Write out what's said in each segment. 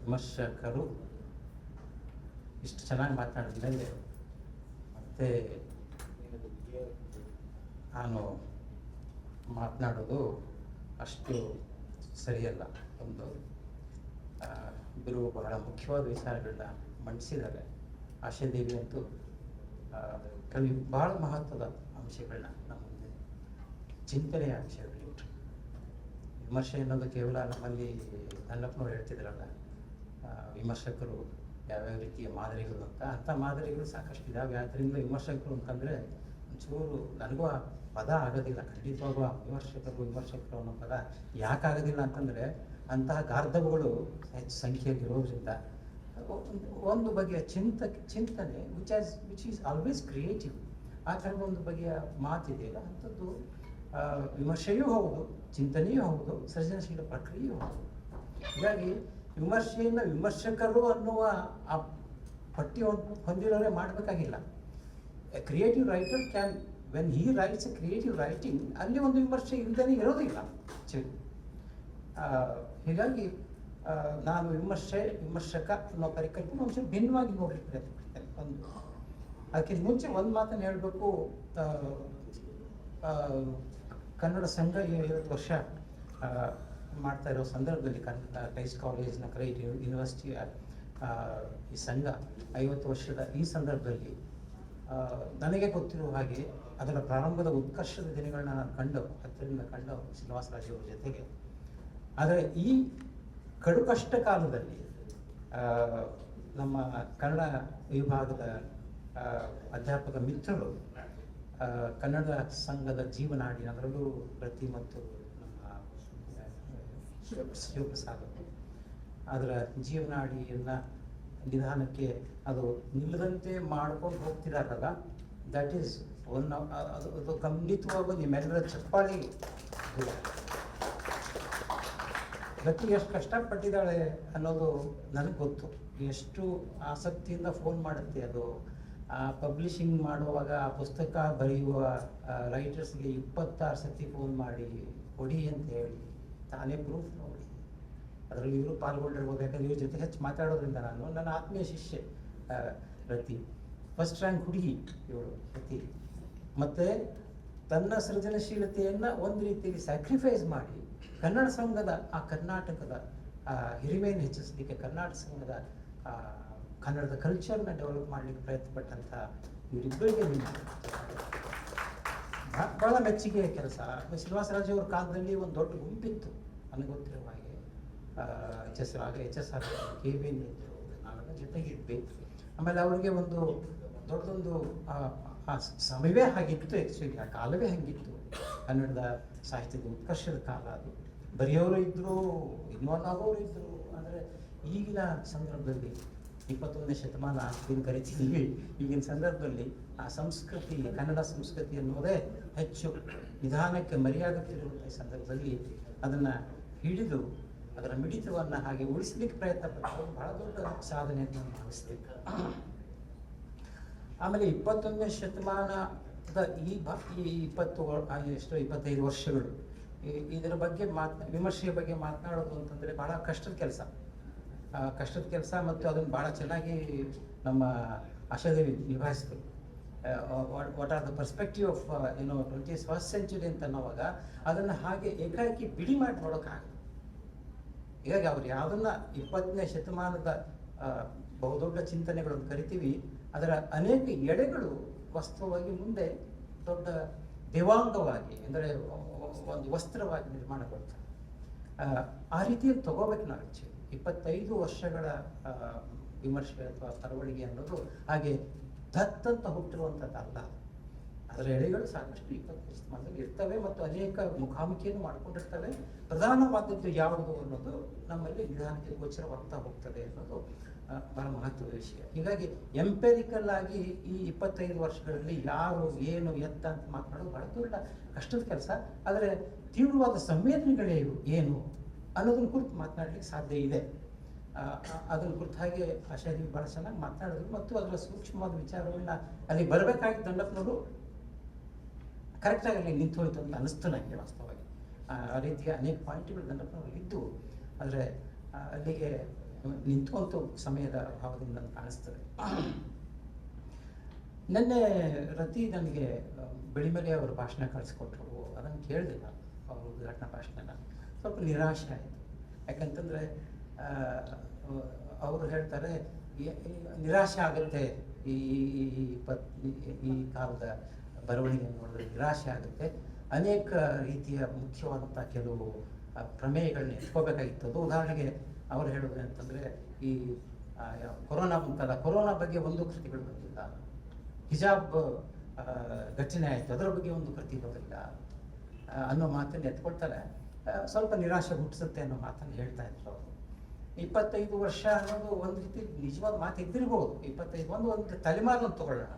ವಿಮರ್ಶಕರು ಇಷ್ಟು ಚೆನ್ನಾಗಿ ಮಾತನಾಡಿದ್ಮೇಲೆ ಮತ್ತೆ ನಾನು ಮಾತನಾಡೋದು ಅಷ್ಟು ಸರಿಯಲ್ಲ. ಒಂದು ಇಬ್ಬರು ಬಹಳ ಮುಖ್ಯವಾದ ವಿಚಾರಗಳನ್ನ ಮಂಡಿಸಿದ್ದಾರೆ. ಆಶಾದೇವಿ ಅಂತೂ ಕವಿ ಬಹಳ ಮಹತ್ವದ ಅಂಶಗಳನ್ನ ನಮ್ಮ ಮುಂದೆ ಚಿಂತನೆಯ ಅಂಶಗಳಿಟ್ಟು. ವಿಮರ್ಶೆ ಅನ್ನೋದು ಕೇವಲ ನಮ್ಮಲ್ಲಿ ನನ್ನಪ್ಪನವ್ರು ಹೇಳ್ತಿದ್ರಲ್ಲ, ವಿಮರ್ಶಕರು ಯಾವ್ಯಾವ ರೀತಿಯ ಮಾದರಿಗಳು ಅಂತ. ಅಂಥ ಮಾದರಿಗಳು ಸಾಕಷ್ಟು ಇದ್ದಾವೆ. ಆದ್ದರಿಂದ ವಿಮರ್ಶಕರು ಅಂತಂದರೆ ಒಂಚೂರು ನನಗೂ ಆ ಪದ ಆಗೋದಿಲ್ಲ. ಖಂಡಿತವಾಗೂ ಆ ವಿಮರ್ಶಕರು ಅನ್ನೋ ಪದ ಯಾಕಾಗೋದಿಲ್ಲ ಅಂತಂದರೆ ಅಂತಹ ಗಾರ್ಧವಗಳು ಹೆಚ್ಚು ಸಂಖ್ಯೆಯಲ್ಲಿ ಇರೋದ್ರಿಂದ ಒಂದು ಬಗೆಯ ಚಿಂತನೆ ವಿಚ್ ಈಸ್ ಆಲ್ವೇಸ್ ಕ್ರಿಯೇಟಿವ್, ಆ ಥರದ ಒಂದು ಬಗೆಯ ಮಾತಿದೆಯಲ್ಲ, ಅಂಥದ್ದು ವಿಮರ್ಶೆಯೂ ಹೌದು, ಚಿಂತನೆಯೂ ಹೌದು, ಸೃಜನಶೀಲ ಪ್ರಕ್ರಿಯೆಯೂ ಹೌದು. ಹೀಗಾಗಿ ವಿಮರ್ಶೆಯನ್ನು ವಿಮರ್ಶಕರು ಅನ್ನುವ ಆ ಪಟ್ಟಿ ಹೊಂದಿರೋರೇ ಮಾಡಬೇಕಾಗಿಲ್ಲ. A creative writer can, when he writes a creative writing, ಅಲ್ಲಿ ಒಂದು ವಿಮರ್ಶೆ ಇಲ್ಲದೇ ಇರೋದಿಲ್ಲ ಆ್ಯಕ್ಚುಲಿ. ಹೀಗಾಗಿ ನಾನು ವಿಮರ್ಶಕ ಅನ್ನೋ ಪರಿಕಲ್ಪನೆ ಒಂಚೂರು ಭಿನ್ನವಾಗಿ ನೋಡಲಿಕ್ಕೆ ಪ್ರಯತ್ನ ಪಡ್ತೇನೆ. ಅದಕ್ಕಿಂತ ಮುಂಚೆ ಒಂದು ಮಾತನ್ನು ಹೇಳಬೇಕು. ಕನ್ನಡ ಸಂಘ 50 ವರ್ಷ ಮಾಡ್ತಾ ಇರೋ ಸಂದರ್ಭದಲ್ಲಿ, ಕನ್ನಡ ಕ್ರೈಸ್ಟ್ ಕಾಲೇಜ್ನ ಕ್ರೈಸ್ಟ್ ಯೂನಿವರ್ಸಿಟಿಯ ಈ ಸಂಘ 50 ವರ್ಷದ ಈ ಸಂದರ್ಭದಲ್ಲಿ ನನಗೆ ಗೊತ್ತಿರುವ ಹಾಗೆ ಅದರ ಪ್ರಾರಂಭದ ಉತ್ಕರ್ಷದ ದಿನಗಳನ್ನ ನಾನು ಹತ್ತಿರದಿಂದ ಕಂಡು ಶ್ರೀನಿವಾಸರಾಜ್ ಅವರ ಜೊತೆಗೆ. ಆದರೆ ಈ ಕಡು ಕಷ್ಟ ಕಾಲದಲ್ಲಿ ನಮ್ಮ ಕನ್ನಡ ವಿಭಾಗದ ಅಧ್ಯಾಪಕ ಮಿತ್ರರು ಕನ್ನಡ ಸಂಘದ ಜೀವನಾಡಿ, ಅದರಲ್ಲೂ ಪ್ರತಿ ಮತ್ತು ನಮ್ಮ ಶಿವಪ್ರಸಾದ್ ಅದರ ಜೀವನಾಡಿಯನ್ನು ನಿಧಾನಕ್ಕೆ ಅದು ನಿಲ್ಲದಂತೆ ಮಾಡ್ಕೊಂಡು ಹೋಗ್ತಿದಾರಲ್ಲ, ದಟ್ ಈಸ್ ಅದು ಖಂಡಿತವಾಗೂ ನಿಮ್ಮೆಲ್ಲರ ಚಪ್ಪಾಳಿ. ಪ್ರತಿ ಎಷ್ಟು ಕಷ್ಟಪಟ್ಟಿದ್ದಾಳೆ ಅನ್ನೋದು ನನಗೆ ಗೊತ್ತು. ಎಷ್ಟು ಆಸಕ್ತಿಯಿಂದ ಫೋನ್ ಮಾಡುತ್ತೆ ಅದು. ಪಬ್ಲಿಷಿಂಗ್ ಮಾಡುವಾಗ ಆ ಪುಸ್ತಕ ಬರೆಯುವ ರೈಟರ್ಸ್ಗೆ 26 ಸತಿ ಫೋನ್ ಮಾಡಿ ಕೊಡಿ ಅಂತ ಹೇಳಿ ತಾನೇ ಪ್ರೂಫ್ ನೋಡಿ. ಅದರಲ್ಲಿ ಇವರು ಪಾಲ್ಗೊಂಡಿರ್ಬೋದು, ಯಾಕಂದ್ರೆ ಇವ್ರ ಜೊತೆ ಹೆಚ್ಚು ಮಾತಾಡೋದ್ರಿಂದ. ನನ್ನ ಆತ್ಮೀಯ ಶಿಷ್ಯೆ ರತಿ, ಫಸ್ಟ್ ರ್ಯಾಂಕ್ ಹುಡುಗಿ ಇವಳು ರತಿ. ಮತ್ತು ತನ್ನ ಸೃಜನಶೀಲತೆಯನ್ನು ಒಂದು ರೀತಿಯಲ್ಲಿ ಸ್ಯಾಕ್ರಿಫೈಸ್ ಮಾಡಿ ಕನ್ನಡ ಸಂಘದ ಆ ಕರ್ನಾಟಕದ ಹಿರಿಮೆಯನ್ನು ಹೆಚ್ಚಿಸಲಿಕ್ಕೆ, ಕರ್ನಾಟಕ ಸಂಘದ ಕನ್ನಡದ ಕಲ್ಚರ್ನ ಡೆವಲಪ್ ಮಾಡಲಿಕ್ಕೆ ಪ್ರಯತ್ನ ಪಟ್ಟಂಥ ಇವರಿಬ್ಬರಿಗೆ ಭಾಳ ಮೆಚ್ಚುಗೆ ಕೆಲಸ. ಶ್ರೀನಿವಾಸರಾಜ್ ಅವ್ರ ಕಾಲದಲ್ಲಿ ಒಂದು ದೊಡ್ಡ ಗುಂಪಿತ್ತು ನನಗೆ ಗೊತ್ತಿರುವ ಹಾಗೆ. ಎಚ್ ಎಸ್ ಆರ್ KB ಇದ್ದರು, ನಾವೆಲ್ಲ ಜೊತೆಗಿದ್ವಿ. ಆಮೇಲೆ ಅವರಿಗೆ ಒಂದು ದೊಡ್ಡದೊಂದು ಸಮಯವೇ ಹಾಗಿತ್ತು. ಆ್ಯಕ್ಚುಲಿ ಆ ಕಾಲವೇ ಹಾಗಿತ್ತು. ಕನ್ನಡದ ಸಾಹಿತ್ಯದ ಉತ್ಕರ್ಷದ ಕಾಲ ಅದು. ಬರೆಯೋರು ಇದ್ದರು, ಇನ್ವಾಲ್ವ್ ಆಗೋರು ಇದ್ದರು. ಅಂದರೆ ಈಗಿನ ಸಂದರ್ಭದಲ್ಲಿ 21ನೇ ಶತಮಾನ ಏನು ಕರಿತೀವಿ, ಈಗಿನ ಸಂದರ್ಭದಲ್ಲಿ ಆ ಸಂಸ್ಕೃತಿ, ಕನ್ನಡ ಸಂಸ್ಕೃತಿ ಅನ್ನೋದೇ ಹೆಚ್ಚು ನಿಧಾನಕ್ಕೆ ಮರೆಯಾಗುತ್ತಿರುವಂಥ ಸಂದರ್ಭದಲ್ಲಿ ಅದನ್ನು ಹಿಡಿದು ಅದರ ಮಿಡಿತವನ್ನು ಹಾಗೆ ಉಳಿಸಲಿಕ್ಕೆ ಪ್ರಯತ್ನ ಪಟ್ಟು ಬಹಳ ದೊಡ್ಡ ಸಾಧನೆಯನ್ನು ಭಾವಿಸ್ಬೇಕು. ಆಮೇಲೆ 21ನೇ ಶತಮಾನದ ಈ 25 ವರ್ಷಗಳು ಇದರ ಬಗ್ಗೆ ವಿಮರ್ಶೆಯ ಬಗ್ಗೆ ಮಾತನಾಡೋದು ಅಂತಂದರೆ ಭಾಳ ಕಷ್ಟದ ಕೆಲಸ. ಮತ್ತು ಅದನ್ನು ಭಾಳ ಚೆನ್ನಾಗಿ ನಮ್ಮ ಆಶಾದೇವಿ ನಿಭಾಯಿಸಿದ್ರು. What are the perspective of 21st century ಅಂತ ಅನ್ನೋವಾಗ ಅದನ್ನು ಹಾಗೆ ಏಕಾಏಕಿ ಬಿಡಿ ಮಾಡಿ ನೋಡೋಕ್ಕಾಗಲ್ಲ. ಹೀಗಾಗಿ ಅವ್ರು ಯಾವುದನ್ನ 20ನೇ ಶತಮಾನದ ಬಹುದೊಡ್ಡ ಚಿಂತನೆಗಳು ಕರಿತೀವಿ, ಅದರ ಅನೇಕ ಎಡೆಗಳು ವಾಸ್ತವವಾಗಿ ಮುಂದೆ ದೊಡ್ಡ ದೇವಾಂಗವಾಗಿ, ಅಂದರೆ ಒಂದು ವಸ್ತ್ರವಾಗಿ ನಿರ್ಮಾಣಗೊಳ್ತಾರೆ. ಆ ರೀತಿಯಲ್ಲಿ ತಗೋಬೇಕು ನಾವು. 25 ವರ್ಷಗಳ ವಿಮರ್ಶೆ ಅಥವಾ ಬರವಣಿಗೆ ಅನ್ನೋದು ಹಾಗೆ ದತ್ತಂತ ಹುಟ್ಟಿರುವಂಥದ್ದಲ್ಲ. ಅದರ ಎಳೆಗಳು ಸಾಕಷ್ಟು 20ನೇ ಶತಮಾನದಲ್ಲಿ ಇರ್ತವೆ ಮತ್ತು ಅನೇಕ ಮುಖಾಮುಖಿಯನ್ನು ಮಾಡಿಕೊಂಡಿರ್ತವೆ. ಪ್ರಧಾನವಾದದ್ದು ಯಾವುದು ಅನ್ನೋದು ನಮ್ಮಲ್ಲಿ ನಿಧಾನಕ್ಕೆ ಗೋಚರವಾಗ್ತಾ ಹೋಗ್ತದೆ ಅನ್ನೋದು ಬಹಳ ಮಹತ್ವದ ವಿಷಯ. ಹೀಗಾಗಿ ಎಂಪೆರಿಕಲ್ ಆಗಿ ಈ 25 ವರ್ಷಗಳಲ್ಲಿ ಯಾರು ಏನು ಎತ್ತ ಅಂತ ಮಾತನಾಡೋದು ಬಹಳ ದೊಡ್ಡ ಕಷ್ಟದ ಕೆಲಸ. ಆದರೆ ತೀವ್ರವಾದ ಸಂವೇದನೆಗಳೇ ಏನು ಅನ್ನೋದನ್ನ ಕುರಿತು ಮಾತನಾಡಲಿಕ್ಕೆ ಸಾಧ್ಯ ಇದೆ. ಅದನ್ನ ಕುರಿತು ಹಾಗೆ ಆಶಾದೇವಿ ಭಾಳ ಚೆನ್ನಾಗಿ ಮಾತನಾಡಿದ್ರು ಮತ್ತು ಅದರ ಸೂಕ್ಷ್ಮವಾದ ವಿಚಾರಗಳನ್ನ ಅಲ್ಲಿ ಬರಬೇಕಾಗಿ ದಂಡಪ್ಪನವರು ಕರೆಕ್ಟಾಗಿ ಅಲ್ಲಿ ನಿಂತು ಹೋಯ್ತು ಅಂತ ಅನ್ನಿಸ್ತು ನನಗೆ. ವಾಸ್ತವವಾಗಿ ಆ ರೀತಿಯ ಅನೇಕ ಪಾಯಿಂಟ್ಗಳು ದಂಡಪ್ಪನವರು ಇದ್ದು, ಆದರೆ ಅಲ್ಲಿಗೆ ನಿಂತ್ಕೊಂತ ಸಮಯದ ಅಭಾವದಿಂದ ನನಗೆ ಕಾಣಿಸ್ತದೆ. ನಿನ್ನೆ ರತಿ ನನಗೆ ಬೆಳಿಮಲೆ ಅವರು ಭಾಷಣ ಕಳಿಸ್ಕೊಟ್ರು, ಅದನ್ನು ಕೇಳಿದೆ ನಾನು, ಅವ್ರ ಉದ್ಘಾಟನಾ ಭಾಷಣನ. ಸ್ವಲ್ಪ ನಿರಾಶೆ ಆಯಿತು. ಯಾಕಂತಂದರೆ ಅವರು ಹೇಳ್ತಾರೆ ನಿರಾಶೆ ಆಗುತ್ತೆ, ಈ ಈ ಕಾಲದ ಬರವಣಿಗೆ ನೋಡಿದ್ರೆ ನಿರಾಶೆ ಆಗುತ್ತೆ, ಅನೇಕ ರೀತಿಯ ಮುಖ್ಯವಾದಂಥ ಕೆಲವು ಪ್ರಮೇಯಗಳನ್ನ ಎತ್ಕೋಬೇಕಾಗಿತ್ತು. ಅದು ಉದಾಹರಣೆಗೆ ಅವ್ರು ಹೇಳೋದು ಅಂತಂದರೆ, ಈ ಕೊರೋನಾ ಮುಂತಾದ ಕೊರೋನಾ ಬಗ್ಗೆ ಒಂದು ಕೃತಿಗಳು ಬಂದಿಲ್ಲ, ಹಿಜಾಬ್ ಘಟನೆ ಆಯಿತು ಅದರ ಬಗ್ಗೆ ಒಂದು ಕೃತಿ ಬರಲಿಲ್ಲ ಅನ್ನೋ ಮಾತನ್ನು ಎತ್ಕೊಳ್ತಾರೆ. ಸ್ವಲ್ಪ ನಿರಾಶೆ ಹುಟ್ಟಿಸುತ್ತೆ ಅನ್ನೋ ಮಾತನ್ನು ಹೇಳ್ತಾ ಇದ್ರು ಅವರು. 25 ವರ್ಷ ಅನ್ನೋದು ಒಂದು ರೀತಿ ನಿಜವಾದ ಮಾತು ಇದ್ದಿರ್ಬೋದು. 25 ಒಂದು ತಲೆಮಾರು ತಗೊಳ್ಳೋಣ,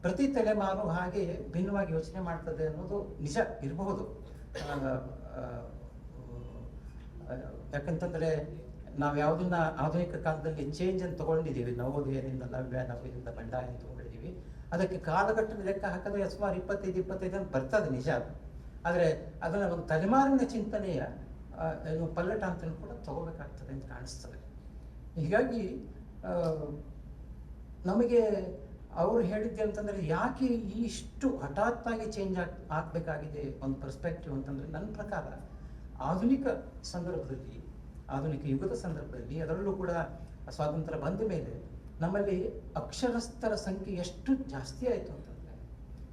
ಪ್ರತಿ ತಲೆಮಾರು ಹಾಗೆ ಭಿನ್ನವಾಗಿ ಯೋಚನೆ ಮಾಡ್ತದೆ ಅನ್ನೋದು ನಿಜ ಇರಬಹುದು. ಯಾಕಂತಂದರೆ ನಾವು ಯಾವುದನ್ನ ಆಧುನಿಕ ಕಾಲದಲ್ಲಿ ಚೇಂಜ್ ಅಂತ ತಗೊಂಡಿದ್ದೀವಿ, ನವೋದಯದಿಂದ ನವ್ಯ, ನವ್ಯದಿಂದ ಬಂಡಾಯ ಅಂತ ತಗೊಂಡಿದ್ದೀವಿ. ಅದಕ್ಕೆ ಕಾಲಘಟ್ಟದ ಲೆಕ್ಕ ಹಾಕಿದ್ರೆ ಸುಮಾರು 25 ಅಂತ ಬರ್ತದೆ ನಿಜ. ಆದರೆ ಅದನ್ನು ಒಂದು ತಲೆಮಾರಿನ ಚಿಂತನೆಯ ಪಲ್ಲಟ ಅಂತ ಕೂಡ ತಗೋಬೇಕಾಗ್ತದೆ ಅಂತ ಕಾಣಿಸ್ತದೆ. ಹೀಗಾಗಿ ನಮಗೆ ಅವರು ಹೇಳಿದ್ದೆ ಅಂತಂದರೆ, ಯಾಕೆ ಇಷ್ಟು ಹಠಾತ್ತಾಗಿ ಚೇಂಜ್ ಆಗಬೇಕಾಗಿದೆ ಒಂದು ಪರ್ಸ್ಪೆಕ್ಟಿವ್ ಅಂತಂದರೆ, ನನ್ನ ಪ್ರಕಾರ ಆಧುನಿಕ ಸಂದರ್ಭದಲ್ಲಿ, ಆಧುನಿಕ ಯುಗದ ಸಂದರ್ಭದಲ್ಲಿ, ಅದರಲ್ಲೂ ಕೂಡ ಸ್ವಾತಂತ್ರ್ಯ ಬಂದ ಮೇಲೆ ನಮ್ಮಲ್ಲಿ ಅಕ್ಷರಸ್ಥರ ಸಂಖ್ಯೆ ಎಷ್ಟು ಜಾಸ್ತಿ ಆಯಿತು ಅಂತಂದರೆ,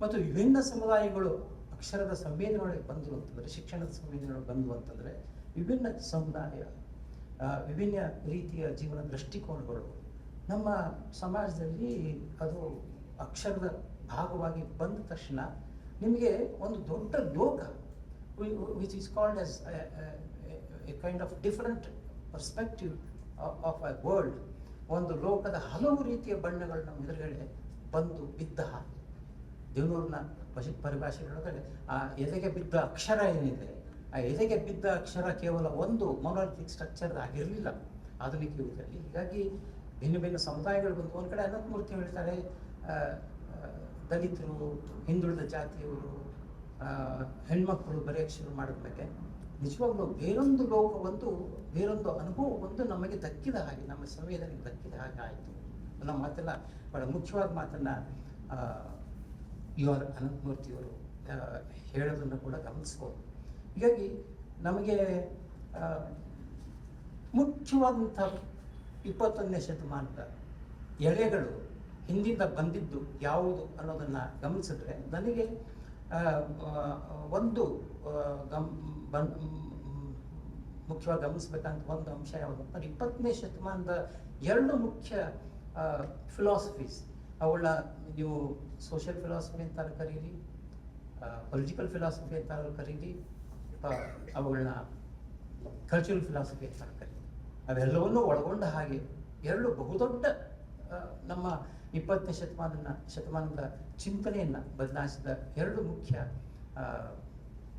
ಮತ್ತು ವಿಭಿನ್ನ ಸಮುದಾಯಗಳು ಅಕ್ಷರದ ಸಂವೇದನೆಯೊಳಗೆ ಬಂದರು ಅಂತಂದರೆ, ಶಿಕ್ಷಣದ ಸಂವೇದನೆಯೊಳಗೆ ಬಂದು ಅಂತಂದರೆ, ವಿಭಿನ್ನ ಸಮುದಾಯ, ವಿಭಿನ್ನ ರೀತಿಯ ಜೀವನ ದೃಷ್ಟಿಕೋನಗಳು ನಮ್ಮ ಸಮಾಜದಲ್ಲಿ ಅದು ಅಕ್ಷರದ ಭಾಗವಾಗಿ ಬಂದ ತಕ್ಷಣ ನಿಮಗೆ ಒಂದು ದೊಡ್ಡ ಲೋಕ, which is called as A kind of different perspective of a world, ಒಂದು ಲೋಕದ ಹಲವು ರೀತಿಯ ಬಣ್ಣಗಳು ನಮ್ಮ ಎದುರುಗಡೆ ಬಂದು ಬಿದ್ದ ಹಾಗೆ. ದೇವನೂರಿನ ಪರಿಭಾಷೆಗಳೊಳಗಡೆ ಆ ಎದೆಗೆ ಬಿದ್ದ ಅಕ್ಷರ ಏನಿದೆ, ಆ ಎದೆಗೆ ಬಿದ್ದ ಅಕ್ಷರ ಕೇವಲ ಒಂದು ಮೊನೋಲಿಥಿಕ್ ಸ್ಟ್ರಕ್ಚರ್ ಆಗಿರಲಿಲ್ಲ ಆಧುನಿಕ ಯುಗದಲ್ಲಿ. ಹೀಗಾಗಿ ಭಿನ್ನ ಭಿನ್ನ ಸಮುದಾಯಗಳು ಬಂದು, ಒಂದು ಕಡೆ ಅನಂತಮೂರ್ತಿ ಹೇಳ್ತಾರೆ ದಲಿತರು, ಹಿಂದುಳಿದ ಜಾತಿಯವರು, ಹೆಣ್ಮಕ್ಳು ಬರೆಯೋಕ್ಕೆ ಶುರು ಮಾಡಿದ್ಮೇಲೆ ನಿಜವಾಗ್ಲೂ ಬೇರೊಂದು ಲೋಕವೊಂದು, ಬೇರೊಂದು ಅನುಭವವೊಂದು ನಮಗೆ ದಕ್ಕಿದ ಹಾಗೆ, ನಮ್ಮ ಸಂವೇದನೆಗೆ ದಕ್ಕಿದ ಹಾಗೆ ಆಯಿತು. ನಮ್ಮ ಮಾತೆಲ್ಲ ಬಹಳ ಮುಖ್ಯವಾದ ಮಾತನ್ನು ಯು ಆರ್ ಅನಂತಮೂರ್ತಿಯವರು ಹೇಳೋದನ್ನು ಕೂಡ ಗಮನಿಸ್ಬೋದು. ಹೀಗಾಗಿ ನಮಗೆ ಮುಖ್ಯವಾದಂಥ 21ನೇ ಶತಮಾನದ ಎಳೆಗಳು ಹಿಂದಿಂದ ಬಂದಿದ್ದು ಯಾವುದು ಅನ್ನೋದನ್ನು ಗಮನಿಸಿದ್ರೆ, ನನಗೆ ಒಂದು ಮುಖ್ಯವಾಗಿ ಗಮನಿಸ್ಬೇಕಂತ ಒಂದು ಅಂಶ ಯಾವುದಂತ, 20ನೇ ಶತಮಾನದ 2 ಮುಖ್ಯ ಫಿಲಾಸಫೀಸ್, ಅವುಗಳ ನೀವು ಸೋಷಿಯಲ್ ಫಿಲಾಸಫಿ ಅಂತಾರು ಕರೀರಿ, ಪೊಲಿಟಿಕಲ್ ಫಿಲಾಸಫಿ ಅಂತಾರು ಕರೀರಿ, ಅವುಗಳನ್ನ ಕಲ್ಚರಲ್ ಫಿಲಾಸಫಿ ಅಂತಾರು ಕರೀರಿ, ಅವೆಲ್ಲವನ್ನೂ ಒಳಗೊಂಡ ಹಾಗೆ 2 ಬಹುದೊಡ್ಡ ನಮ್ಮ 20ನೇ ಶತಮಾನದ ಚಿಂತನೆಯನ್ನು ಬದಲಾಯಿಸಿದ 2 ಮುಖ್ಯ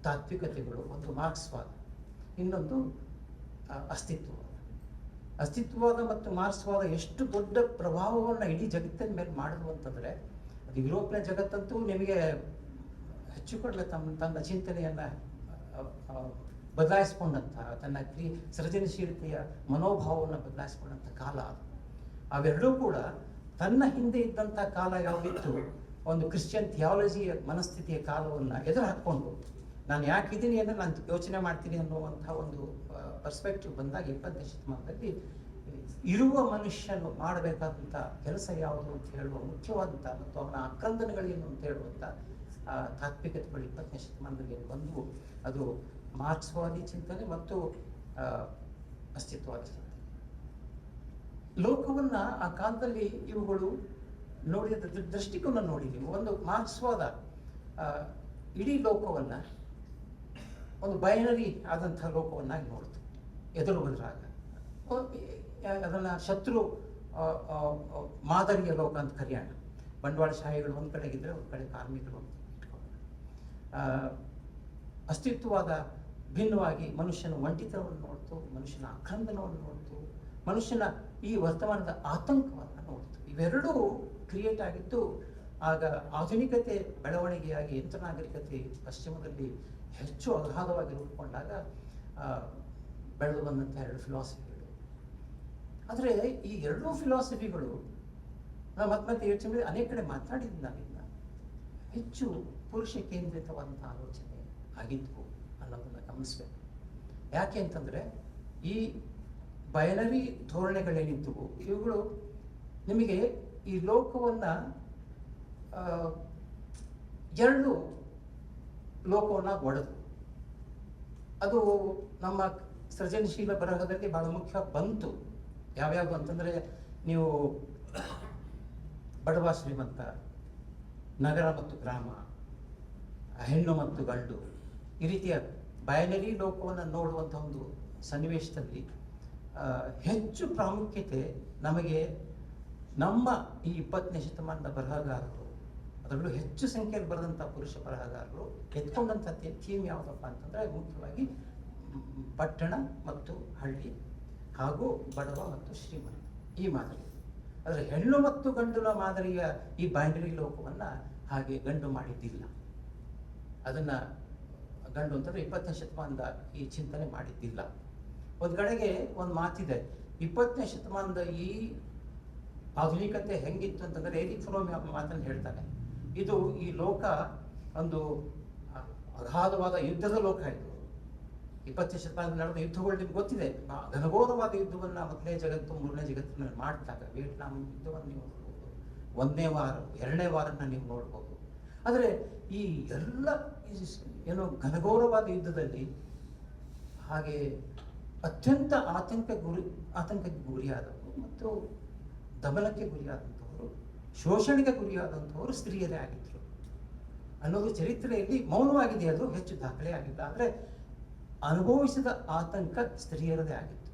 ತಾತ್ವಿಕತೆಗಳು, ಒಂದು ಮಾರ್ಕ್ಸ್ವಾದ, ಇನ್ನೊಂದು ಅಸ್ತಿತ್ವವಾದ ಮತ್ತು ಮಾರ್ಕ್ಸ್ವಾದ ಎಷ್ಟು ದೊಡ್ಡ ಪ್ರಭಾವವನ್ನು ಇಡೀ ಜಗತ್ತಿನ ಮೇಲೆ ಮಾಡಿದ್ವು ಅಂತಂದರೆ, ಅದು ಯುರೋಪಿನ ಜಗತ್ತಂತೂ ನಿಮಗೆ ಹೆಚ್ಚು ಕಡಲೆ ತನ್ನ ಚಿಂತನೆಯನ್ನು ಬದಲಾಯಿಸ್ಕೊಂಡಂಥ, ತನ್ನ ಸೃಜನಶೀಲತೆಯ ಮನೋಭಾವವನ್ನು ಬದಲಾಯಿಸ್ಕೊಂಡಂಥ ಕಾಲ ಅದು. ಅವೆರಡೂ ಕೂಡ ತನ್ನ ಹಿಂದೆ ಇದ್ದಂಥ ಕಾಲ ಯಾವುದಿತ್ತು, ಒಂದು ಕ್ರಿಶ್ಚಿಯನ್ ಥಿಯಾಲಜಿಯ ಮನಸ್ಥಿತಿಯ ಕಾಲವನ್ನು ಎದುರು ಹಾಕ್ಕೊಂಡು ನಾನು ಯಾಕಿದ್ದೀನಿ ಅಂದರೆ ನಾನು ಯೋಚನೆ ಮಾಡ್ತೀನಿ ಅನ್ನುವಂಥ ಒಂದು ಪರ್ಸ್ಪೆಕ್ಟಿವ್ ಬಂದಾಗ 20ನೇ ಶತಮಾನದಲ್ಲಿ ಇರುವ ಮನುಷ್ಯನು ಮಾಡಬೇಕಾದಂಥ ಕೆಲಸ ಯಾವುದು ಅಂತ ಹೇಳುವ ಮುಖ್ಯವಾದಂಥ ಮತ್ತು ಅವನ ಆಕ್ರಂದನೆಗಳೇನು ಅಂತ ಹೇಳುವಂಥ ತಾತ್ವಿಕತೆಗಳು 20ನೇ ಶತಮಾನದಲ್ಲಿ ಬಂದು, ಅದು ಮಾರ್ಕ್ಸ್ವಾದಿ ಚಿಂತನೆ ಮತ್ತು ಅಸ್ತಿತ್ವವಾದಿ ಚಿಂತನೆ. ಲೋಕವನ್ನು ಆ ಕಾಲದಲ್ಲಿ ಇವುಗಳು ನೋಡಿದ ದೃಷ್ಟಿಕೋನ ನೋಡಿದ್ದೀವಿ. ಒಂದು ಮಾರ್ಕ್ಸ್ವಾದ ಇಡೀ ಲೋಕವನ್ನು ಒಂದು ಬೈನರಿ ಆದಂಥ ಲೋಕವನ್ನಾಗಿ ನೋಡ್ತು, ಎದುರು ಬದಲಾಗ ಅದನ್ನು ಶತ್ರು ಮಾದರಿಯ ಲೋಕ ಅಂತ ಕರೆಯೋಣ. ಬಂಡವಾಳಶಾಹಿಗಳು ಒಂದು ಕಡೆಗಿದ್ದರೆ ಒಂದು ಕಡೆ ಕಾರ್ಮಿಕರು ಅಂತ ಇಟ್ಕೊಂಡು, ಅಸ್ತಿತ್ವವಾದ ಭಿನ್ನವಾಗಿ ಮನುಷ್ಯನ ಒಂಟಿತನವನ್ನು ನೋಡ್ತು, ಮನುಷ್ಯನ ಆಕ್ರಂದನವನ್ನು ನೋಡ್ತು, ಮನುಷ್ಯನ ಈ ವರ್ತಮಾನದ ಆತಂಕವನ್ನು ನೋಡ್ತು. ಇವೆರಡೂ ಕ್ರಿಯೇಟ್ ಆಗಿದ್ದು ಆಗ ಆಧುನಿಕತೆ ಬೆಳವಣಿಗೆಯಾಗಿ ಯಂತ್ರ ನಾಗರಿಕತೆ ಪಶ್ಚಿಮದಲ್ಲಿ ಹೆಚ್ಚು ಅಗಾಧವಾಗಿ ರೂಪುಗೊಂಡಾಗ ಬೆಳೆದು ಬಂದಂಥ 2 ಫಿಲಾಸಫಿಗಳು. ಆದರೆ ಈ ಎರಡೂ ಫಿಲಾಸಫಿಗಳು ನಾವು ಮತ್ತೆ ಯೋಚನೆ ಅನೇಕ ಕಡೆ ಮಾತನಾಡಿದ್ದು ನಾವಿಲ್ಲ, ಹೆಚ್ಚು ಪುರುಷ ಕೇಂದ್ರಿತವಾದಂಥ ಆಲೋಚನೆ ಆಗಿದ್ವು ಅನ್ನೋದನ್ನು ಗಮನಿಸ್ಬೇಕು. ಯಾಕೆ ಅಂತಂದರೆ ಈ ಬಯನರಿ ಧೋರಣೆಗಳೇನಿದ್ದವು ಇವುಗಳು ನಿಮಗೆ ಈ ಲೋಕವನ್ನು ಎರಡು ಲೋಕವನ್ನು ಒಡೆದು, ಅದು ನಮ್ಮ ಸೃಜನಶೀಲ ಬರಹದಲ್ಲಿ ಬಹಳ ಮುಖ್ಯ ಬಂತು. ಯಾವ್ಯಾವುದು ಅಂತಂದರೆ ನೀವು ಬಡವ ಶ್ರೀಮಂತ, ನಗರ ಮತ್ತು ಗ್ರಾಮ, ಹೆಣ್ಣು ಮತ್ತು ಗಂಡು, ಈ ರೀತಿಯ ಬಯನರಿ ಲೋಕವನ್ನು ನೋಡುವಂಥ ಒಂದು ಸನ್ನಿವೇಶದಲ್ಲಿ ಹೆಚ್ಚು ಪ್ರಾಮುಖ್ಯತೆ ನಮಗೆ ನಮ್ಮ ಈ 20ನೇ ಶತಮಾನದ ಬರಹಗಾರರು, ಅದರಲ್ಲೂ ಹೆಚ್ಚು ಸಂಖ್ಯೆಯಲ್ಲಿ ಬರೆದಂಥ ಪುರುಷ ಬರಹಗಾರರು ಎತ್ಕೊಂಡಂಥ ಥೀಮ್ ಯಾವುದಪ್ಪ ಅಂತಂದರೆ ಮುಖ್ಯವಾಗಿ ಪಟ್ಟಣ ಮತ್ತು ಹಳ್ಳಿ ಹಾಗೂ ಬಡವ ಮತ್ತು ಶ್ರೀಮಂತ, ಈ ಮಾದರಿ. ಆದರೆ ಹೆಣ್ಣು ಮತ್ತು ಗಂಡುನ ಮಾದರಿಯ ಈ ಬೈನರಿ ಲೋಕವನ್ನು ಹಾಗೆ ಗಂಡು ಮಾಡಿದ್ದಿಲ್ಲ. ಅದನ್ನು ಗಂಡು ಅಂತಂದರೆ 20ನೇ ಶತಮಾನದ ಈ ಚಿಂತನೆ ಮಾಡಿದ್ದಿಲ್ಲ. ಒಂದು ಕಡೆಗೆ ಒಂದು ಮಾತಿದೆ, 20ನೇ ಶತಮಾನದ ಈ ಆಧುನಿಕತೆ ಹೆಂಗಿತ್ತು ಅಂತಂದರೆ ಏರಿಕ್ ಫ್ರೋಮ್ ಮಾತನ್ನು ಹೇಳ್ತಾನೆ, ಇದು ಈ ಲೋಕ ಒಂದು ಅಗಾಧವಾದ ಯುದ್ಧದ ಲೋಕ. ಇದು 20ನೇ ಶತಮಾನದಲ್ಲಿ ನಡೆದ ಯುದ್ಧಗಳು ನಿಮ್ಗೆ ಗೊತ್ತಿದೆ. ಘನಘೋರವಾದ ಯುದ್ಧವನ್ನು ಮೊದಲನೇ ಜಗತ್ತು, ಮೂರನೇ ಜಗತ್ತಿನಲ್ಲಿ ಮಾಡಿದಾಗ ವಿಯೆಟ್ನಾಂ ಯುದ್ಧವನ್ನು ನೀವು ನೋಡ್ಬೋದು, 1ನೇ ವಾರ 2ನೇ ವಾರನ ನೀವು ನೋಡ್ಬೋದು. ಆದರೆ ಈ ಎಲ್ಲ ಏನು ಘನಘೋರವಾದ ಯುದ್ಧದಲ್ಲಿ ಹಾಗೆ ಅತ್ಯಂತ ಆತಂಕಕ್ಕೆ ಗುರಿಯಾದವರು ಮತ್ತು ದಮನಕ್ಕೆ ಗುರಿಯಾದಂಥವರು, ಶೋಷಣೆಗೆ ಗುರಿಯಾದಂಥವರು ಸ್ತ್ರೀಯರೇ ಆಗಿದ್ದರು ಅನ್ನೋದು ಚರಿತ್ರೆಯಲ್ಲಿ ಮೌನವಾಗಿದೆ. ಅದು ಹೆಚ್ಚು ದಾಖಲೆ ಆಗಿಲ್ಲ, ಆದರೆ ಅನುಭವಿಸಿದ ಆತಂಕ ಸ್ತ್ರೀಯರದೇ ಆಗಿತ್ತು.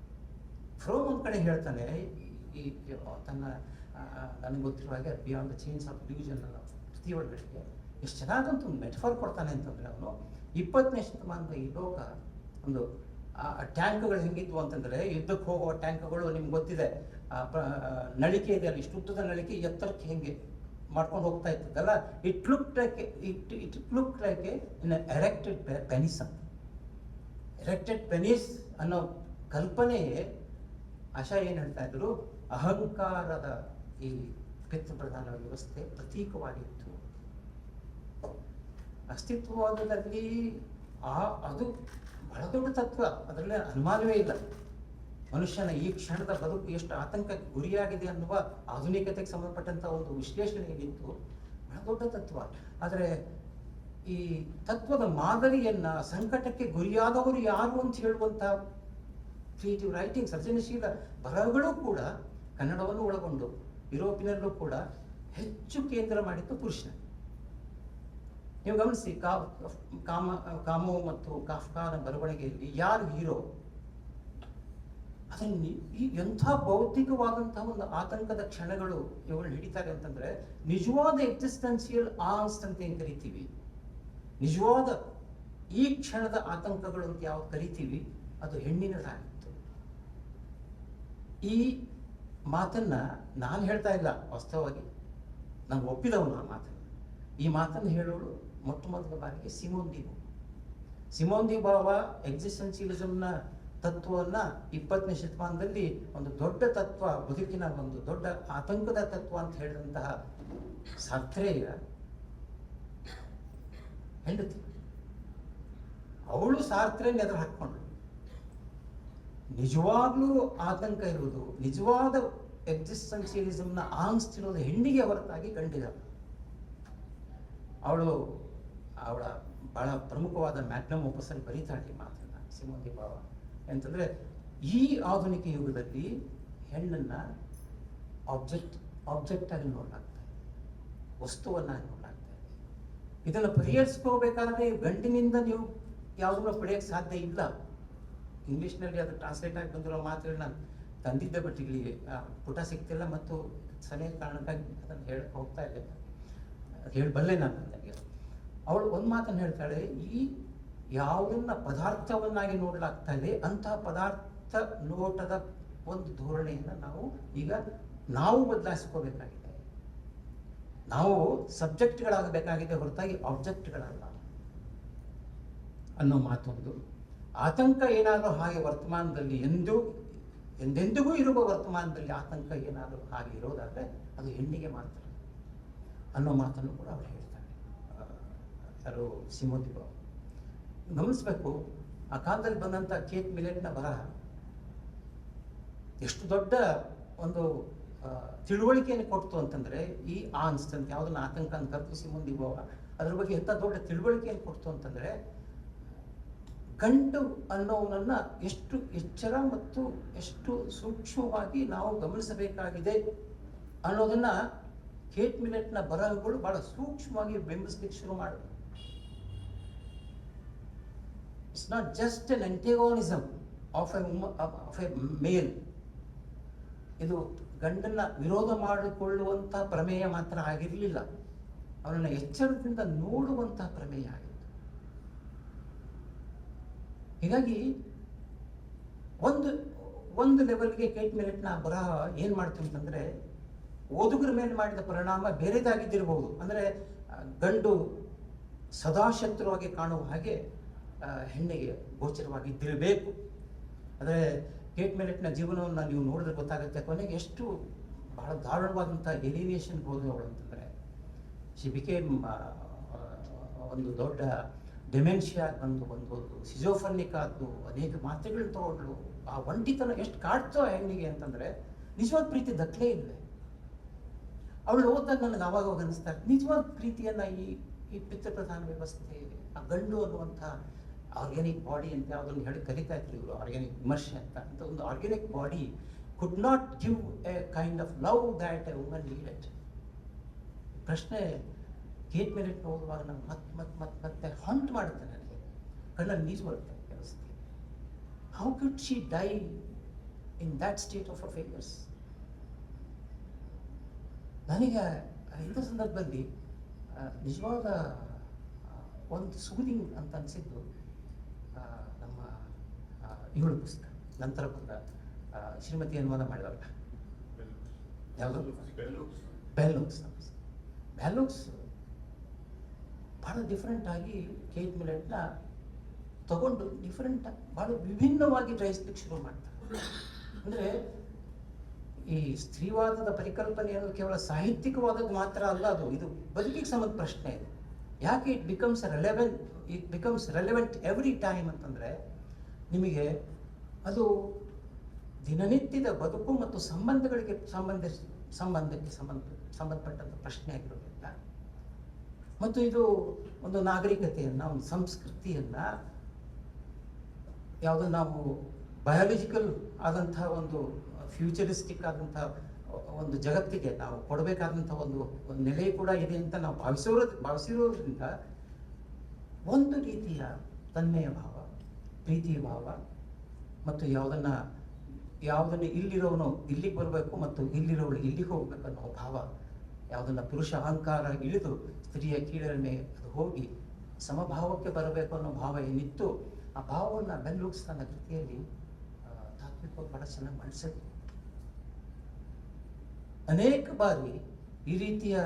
ಫ್ರೋಮ್ ಒಂದು ಕಡೆ ಹೇಳ್ತಾನೆ, ಈ ತನ್ನ ನನಗೆ ಗೊತ್ತಿರುವ ಹಾಗೆ beyond the change of division ಅನ್ನೋ ಕೃತಿ ಒಳಗಡೆಗೆ ಎಷ್ಟು ಚೆನ್ನಾದಂತ ಒಂದು ಮೆಟಫರ್ ಕೊಡ್ತಾನೆ ಅಂತಂದರೆ ಅವನು 20ನೇ ಶತಮಾನದ ಈ ಲೋಕ ಒಂದು ಟ್ಯಾಂಕ್ಗಳು ಹೆಂಗಿದ್ವು ಅಂತಂದರೆ, ಯುದ್ಧಕ್ಕೆ ಹೋಗುವ ಟ್ಯಾಂಕ್ಗಳು ನಿಮ್ಗೆ ಗೊತ್ತಿದೆ, ನಳಿಕೆ ಇದೆ ಅಲ್ಲಿ, ಇಷ್ಟು ಉದ್ದದ ನಳಿಕೆ ಎತ್ತರಕ್ಕೆ ಹೆಂಗೆ ಮಾಡ್ಕೊಂಡು ಹೋಗ್ತಾ ಇರ್ತದಲ್ಲ, it look like in erected penis ಅಂತ. ಎರೆಕ್ಟೆಡ್ ಪೆನಿಸ್ ಅನ್ನೋ ಕಲ್ಪನೆಯೇ ಆಶಾ ಏನು ಹೇಳ್ತಾ ಇದ್ರು, ಅಹಂಕಾರದ ಈ ಪಿತೃಪ್ರಧಾನ ವ್ಯವಸ್ಥೆ ಪ್ರತೀಕವಾಗಿತ್ತು. ಅಸ್ತಿತ್ವವಾದದಲ್ಲಿ ಅದು ಬಹಳ ದೊಡ್ಡ ತತ್ವ, ಅದರಲ್ಲಿ ಅನುಮಾನವೇ ಇಲ್ಲ. ಮನುಷ್ಯನ ಈ ಕ್ಷಣದ ಬದುಕು ಎಷ್ಟು ಆತಂಕಕ್ಕೆ ಗುರಿಯಾಗಿದೆ ಅನ್ನುವ ಆಧುನಿಕತೆಗೆ ಸಂಬಂಧಪಟ್ಟಂಥ ಒಂದು ವಿಶ್ಲೇಷಣೆ ಏನಿತ್ತು, ಬಹಳ ದೊಡ್ಡ ತತ್ವ. ಆದರೆ ಈ ತತ್ವದ ಮಾದರಿಯನ್ನ ಸಂಕಟಕ್ಕೆ ಗುರಿಯಾದವರು ಯಾರು ಅಂತ ಹೇಳುವಂಥ ಕ್ರಿಯೇಟಿವ್ ರೈಟಿಂಗ್, ಸೃಜನಶೀಲ ಬರಹಗಳು ಕೂಡ ಕನ್ನಡವನ್ನು ಒಳಗೊಂಡು ಯುರೋಪಿನಲ್ಲೂ ಕೂಡ ಹೆಚ್ಚು ಕೇಂದ್ರ ಮಾಡಿತ್ತು ಪುರುಷ. ನೀವು ಗಮನಿಸಿ, ಕಾಮೋ ಮತ್ತು ಕಾಫ್ಕಾನ ಬರವಣಿಗೆಯಲ್ಲಿ ಯಾರು ಹೀರೋ, ಅದನ್ನು ಈ ಎಂಥ ಬೌದ್ಧಿಕವಾದಂತಹ ಒಂದು ಆತಂಕದ ಕ್ಷಣಗಳು ಇವುಗಳು ಹಿಡಿತಾರೆ ಅಂತಂದ್ರೆ, ನಿಜವಾದ ಎಕ್ಸಿಸ್ಟೆನ್ಸಿಯಲ್ ಆಂಗ್ಸ್ಟ್ ಅಂತ ಏನು ಕರಿತೀವಿ, ನಿಜವಾದ ಈ ಕ್ಷಣದ ಆತಂಕಗಳು ಅಂತ ಯಾವ್ದು ಕರಿತೀವಿ, ಅದು ಹೆಣ್ಣಿನದಾಗಿತ್ತು. ಈ ಮಾತನ್ನ ನಾನು ಹೇಳ್ತಾ ಇಲ್ಲ, ವಾಸ್ತವವಾಗಿ ನಾನು ಒಪ್ಪಿದವನು ಆ ಮಾತನ್ನು. ಈ ಮಾತನ್ನು ಹೇಳೋಳು ಮೊಟ್ಟ ಮೊದಲ ಬಾರಿಗೆ ಸಿಮೋನ್ ದಿ ಬಾವ ಎಕ್ಸಿಸ್ಟೆನ್ಸಿಯಲಿಸಮ್ನ ತತ್ವವನ್ನ 20ನೇ ಶತಮಾನದಲ್ಲಿ ಒಂದು ದೊಡ್ಡ ತತ್ವ, ಬದುಕಿನ ಒಂದು ದೊಡ್ಡ ಆತಂಕದ ತತ್ವ ಅಂತ ಹೇಳಿದಂತಹ ಸಾರ್ಥ್ರೆಯ ಹೆಂಡತಿ, ಅವಳು ಸಾರ್ಥ್ರೆ ಎದುರು ಹಾಕ್ಕೊಂಡ್ಳು. ನಿಜವಾಗ್ಲೂ ಆತಂಕ ಇರುವುದು, ನಿಜವಾದ ಎಕ್ಸಿಸ್ಟೆನ್ಸಿಯಲಿಸಮ್ನ ಆಂಗ್ಸ್ಟ್ ಇರೋದು ಹೆಣ್ಣಿಗೆ ಹೊರತಾಗಿ ಗಂಡಿಗ. ಅವಳ ಬಹಳ ಪ್ರಮುಖವಾದ ಮ್ಯಾಗ್ನಮ್ ಓಪಸ್ಸಲ್ಲಿ ಬರೀತಾಳೆ ಮಾತನ್ನ ಸಿಮೋನ್ ದಿ ಬಾವ. ಅಂತಂದ್ರೆ ಈ ಆಧುನಿಕ ಯುಗದಲ್ಲಿ ಹೆಣ್ಣನ್ನ ಆಬ್ಜೆಕ್ಟ್ ಆಗಿ ನೋಡಲಾಗ್ತಾ ಇದೆ, ವಸ್ತುವನ್ನಾಗಿ ನೋಡಲಾಗ್ತಾ ಇದೆ. ಇದನ್ನು ಪರಿಹರಿಸ್ಕೋಬೇಕಾದ್ರೆ ಗಂಡಿನಿಂದ ನೀವು ಯಾವುದನ್ನು ಪಡೆಯಕ್ಕೆ ಸಾಧ್ಯ ಇಲ್ಲ. ಇಂಗ್ಲೀಷ್ನಲ್ಲಿ ಅದು ಟ್ರಾನ್ಸ್ಲೇಟ್ ಆಗಿ ಬಂದಿರೋ ಮಾತುಗಳು ನಾನು ತಂದಿದ್ದೆ, ಬಟ್ ಇಲ್ಲಿ ಪುಟ ಸಿಗ್ತಿಲ್ಲ ಮತ್ತು ಸಮಯದ ಕಾರಣಕ್ಕಾಗಿ ಅದನ್ನು ಹೇಳಕ್ಕೆ ಹೋಗ್ತಾ ಇಲ್ಲ, ಹೇಳಬಲ್ಲೆ ನಾನು ನನಗೆ. ಅವಳು ಒಂದು ಮಾತನ್ನು ಹೇಳ್ತಾಳೆ, ಈ ಯಾವುದನ್ನ ಪದಾರ್ಥವನ್ನಾಗಿ ನೋಡಲಾಗ್ತಾ ಇದೆ ಅಂತಹ ಪದಾರ್ಥ ನೋಟದ ಒಂದು ಧೋರಣೆಯನ್ನು ನಾವು ಬದಲಾಯಿಸ್ಕೋಬೇಕಾಗಿದೆ. ನಾವು ಸಬ್ಜೆಕ್ಟ್ಗಳಾಗಬೇಕಾಗಿದೆ ಹೊರತಾಗಿ ಆಬ್ಜೆಕ್ಟ್ಗಳಲ್ಲ ಅನ್ನೋ ಮಾತೊಂದು. ಆತಂಕ ಏನಾದರೂ ಹಾಗೆ ವರ್ತಮಾನದಲ್ಲಿ ಎಂದೆಂದಿಗೂ ಇರುವ ವರ್ತಮಾನದಲ್ಲಿ ಆತಂಕ ಏನಾದರೂ ಹಾಗೆ ಇರೋದಾದರೆ ಅದು ಹೆಣ್ಣಿಗೆ ಮಾತ್ರ ಅನ್ನೋ ಮಾತನ್ನು ಕೂಡ ಅವ್ರು ಹೇಳ್ತಾರೆ. ಯಾರು ಸಿಮೋನ್ ಡಿ ಬೋವಾರ್. ಗಮನಿಸಬೇಕು, ಆ ಕಾಲದಲ್ಲಿ ಬಂದಂಥ ಕೇಟ್ ಮಿಲೆಟ್ನ ಬರಹ ಎಷ್ಟು ದೊಡ್ಡ ಒಂದು ತಿಳುವಳಿಕೆಯನ್ನು ಕೊಡ್ತು ಅಂತಂದರೆ, ಈ ಆನ್ಸ್ ಅಂತ ಯಾವುದನ್ನು ಆತಂಕ ಅಂತ ಕರೆದು ಸಿಮೋನ್ ಡಿ ಬೋವಾರ್ ಅದ್ರ ಬಗ್ಗೆ ಎಂಥ ದೊಡ್ಡ ತಿಳುವಳಿಕೆಯನ್ನು ಕೊಡ್ತು ಅಂತಂದರೆ, ಗಂಡು ಅನ್ನೋವನನ್ನು ಎಷ್ಟು ಎಚ್ಚರ ಮತ್ತು ಎಷ್ಟು ಸೂಕ್ಷ್ಮವಾಗಿ ನಾವು ಗಮನಿಸಬೇಕಾಗಿದೆ ಅನ್ನೋದನ್ನು ಕೇಟ್ ಮಿಲೆಟ್ನ ಬರಹಗಳು ಬಹಳ ಸೂಕ್ಷ್ಮವಾಗಿ ಬಿಂಬಿಸ್ಲಿಕ್ಕೆ ಶುರು ಮಾಡಿದ್ರು. It's not just an antagonism of a male. ಇದು ಗಂಡನ್ನ ವಿರೋಧ ಮಾಡಿಕೊಳ್ಳುವಂಥ ಪ್ರಮೇಯ ಮಾತ್ರ ಆಗಿರಲಿಲ್ಲ, ಅವನನ್ನು ಎಚ್ಚರದಿಂದ ನೋಡುವಂತಹ ಪ್ರಮೇಯ ಆಗಿತ್ತು. ಹೀಗಾಗಿ ಒಂದು ಲೆವೆಲ್ಗೆ ಕೇಟ್ ಮಿಲೆಟ್ನ ಬರಹ ಏನು ಮಾಡ್ತು ಅಂತಂದರೆ, ಓದುಗರ ಮೇಲೆ ಮಾಡಿದ ಪರಿಣಾಮ ಬೇರೆದಾಗಿದ್ದಿರಬಹುದು. ಅಂದರೆ ಗಂಡು ಸದಾಶತ್ರುವಾಗಿ ಕಾಣುವ ಹಾಗೆ ಹೆಣ್ಣಿಗೆ ಗೋಚರವಾಗಿದ್ದಿರಬೇಕು. ಆದರೆ ಕೇಟ್ ಮಿಲೆಟ್ನ ಜೀವನವನ್ನು ನೀವು ನೋಡಿದ್ರೆ ಗೊತ್ತಾಗುತ್ತೆ, ಕೊನೆಗೆ ಎಷ್ಟು ಬಹಳ ದಾರುಣವಾದಂಥ ಎಲಿನೇಷನ್ ಹೋದ್ರು ಅವಳು ಅಂತಂದರೆ, ಶಿ ಬಿಕೇಮ್ ಒಂದು ದೊಡ್ಡ ಡೆಮೆನ್ಷಿಯಾ ಒಂದು ಸಿಜೋಫರ್ನಿಕ್ ಆದ್ದು, ಅನೇಕ ಮಾತ್ರೆಗಳನ್ನ ತಗೊಂಡ್ಳು. ಆ ಒಂಟಿತನ ಎಷ್ಟು ಕಾಡ್ತೋ ಆ ಹೆಣ್ಣಿಗೆ ಅಂತಂದರೆ ನಿಜವಾದ ಪ್ರೀತಿ ದಕ್ಕಲೇ ಇಲ್ಲವೆ. ಅವಳು ಓದಿದಾಗ ನನಗೆ ಆವಾಗ ಅನಿಸ್ತಾ, ನಿಜವಾದ ಪ್ರೀತಿಯನ್ನು ಈ ಪಿತೃಪ್ರಧಾನ ವ್ಯವಸ್ಥೆ, ಆ ಗಂಡು ಅನ್ನುವಂಥ ಆರ್ಗ್ಯಾನಿಕ್ ಬಾಡಿ ಅಂತ ಯಾವುದನ್ನು ಹೇಳಿ ಕರಿತಾ ಇದ್ರು ಇವರು, ಆರ್ಗ್ಯಾನಿಕ್ ವಿಮರ್ಶೆ ಅಂತ ಒಂದು organic body could not give A kind of love that A woman needed. ಪ್ರಶ್ನೆ ಕೇಟ್ ಮಿಲೆಟ್ ಓದುವಾಗ ನಾನು ಮತ್ತೆ ಹಾಂಟ್ ಮಾಡುತ್ತೆ, ನನಗೆ ಕಣ್ಣಲ್ಲಿ ನೀರು ಬರುತ್ತೆ ಕೆಲಸಕ್ಕೆ. How could she dye in that state of affairs? ನನಗೆ ಇಂಥ ಸಂದರ್ಭದಲ್ಲಿ ನಿಜವಾದ ಒಂದು ಸೂದಿಂಗ್ ಅಂತ ಅನಿಸಿದ್ದು ನಮ್ಮ ಇವಳು ಪುಸ್ತಕ, ನಂತರ ಬಂದ ಶ್ರೀಮತಿ ಅನುವಾದ ಮಾಡಿದವಲ್ಲ, ಯಾವುದು ಬೆಲ್ ಹುಕ್ಸ್ ಭಾಳ ಡಿಫ್ರೆಂಟ್ ಆಗಿ ಕೇಟ್ ಮಿಲೆಟ್ನ ತಗೊಂಡು ಡಿಫ್ರೆಂಟ್ ಭಾಳ ವಿಭಿನ್ನವಾಗಿ ಗ್ರಹಿಸ್ಲಿಕ್ಕೆ ಶುರು ಮಾಡ್ತಾರೆ. ಅಂದರೆ ಈ ಸ್ತ್ರೀವಾದದ ಪರಿಕಲ್ಪನೆ ಅನ್ನೋದು ಕೇವಲ ಸಾಹಿತ್ಯಿಕವಾದದ್ದು ಮಾತ್ರ ಅಲ್ಲ, ಇದು ಬದುಕಿಗೆ ಸಂಬಂಧ ಪ್ರಶ್ನೆ ಇದೆ. ಯಾಕೆ it becomes relevant every time ಅಂತಂದರೆ, ನಿಮಗೆ ಅದು ದಿನನಿತ್ಯದ ಬದುಕು ಮತ್ತು ಸಂಬಂಧಗಳಿಗೆ ಸಂಬಂಧಪಟ್ಟಂಥ ಪ್ರಶ್ನೆ ಆಗಿರೋದ್ರಿಂದ, ಮತ್ತು ಇದು ಒಂದು ನಾಗರಿಕತೆಯನ್ನು, ಒಂದು ಸಂಸ್ಕೃತಿಯನ್ನು, ಯಾವುದನ್ನು ನಾವು ಬಯಾಲಜಿಕಲ್ ಆದಂಥ ಒಂದು ಫ್ಯೂಚರಿಸ್ಟಿಕ್ ಆದಂಥ ಒಂದು ಜಗತ್ತಿಗೆ ನಾವು ಕೊಡಬೇಕಾದಂಥ ಒಂದು ನೆಲೆ ಕೂಡ ಇದೆ ಅಂತ ನಾವು ಭಾವಿಸಿರೋದ್ರಿಂದ ಒಂದು ರೀತಿಯ ತನ್ಮೆಯ ಭಾವ, ಪ್ರೀತಿಯ ಭಾವ, ಮತ್ತು ಯಾವುದನ್ನು ಇಲ್ಲಿರೋನು ಇಲ್ಲಿಗೆ ಬರಬೇಕು ಮತ್ತು ಇಲ್ಲಿರೋಳು ಇಲ್ಲಿಗೆ ಹೋಗ್ಬೇಕು ಅನ್ನೋ ಭಾವ, ಯಾವುದನ್ನು ಪುರುಷ ಅಹಂಕಾರ ಇಳಿದು ಸ್ತ್ರೀಯ ಕೀಳರಿಮೆ ಅದು ಹೋಗಿ ಸಮಭಾವಕ್ಕೆ ಬರಬೇಕು ಅನ್ನೋ ಭಾವ ಏನಿತ್ತು, ಆ ಭಾವವನ್ನು ಬೆಲ್ ಹುಕ್ಸ್ ತನ್ನ ಕೃತಿಯಲ್ಲಿ ತಾತ್ವಿಕವಾಗಿ ಬಹಳ ಚೆನ್ನಾಗಿ ಮಾಡಿಸಿದ್ರು. ಅನೇಕ ಬಾರಿ ಈ ರೀತಿಯ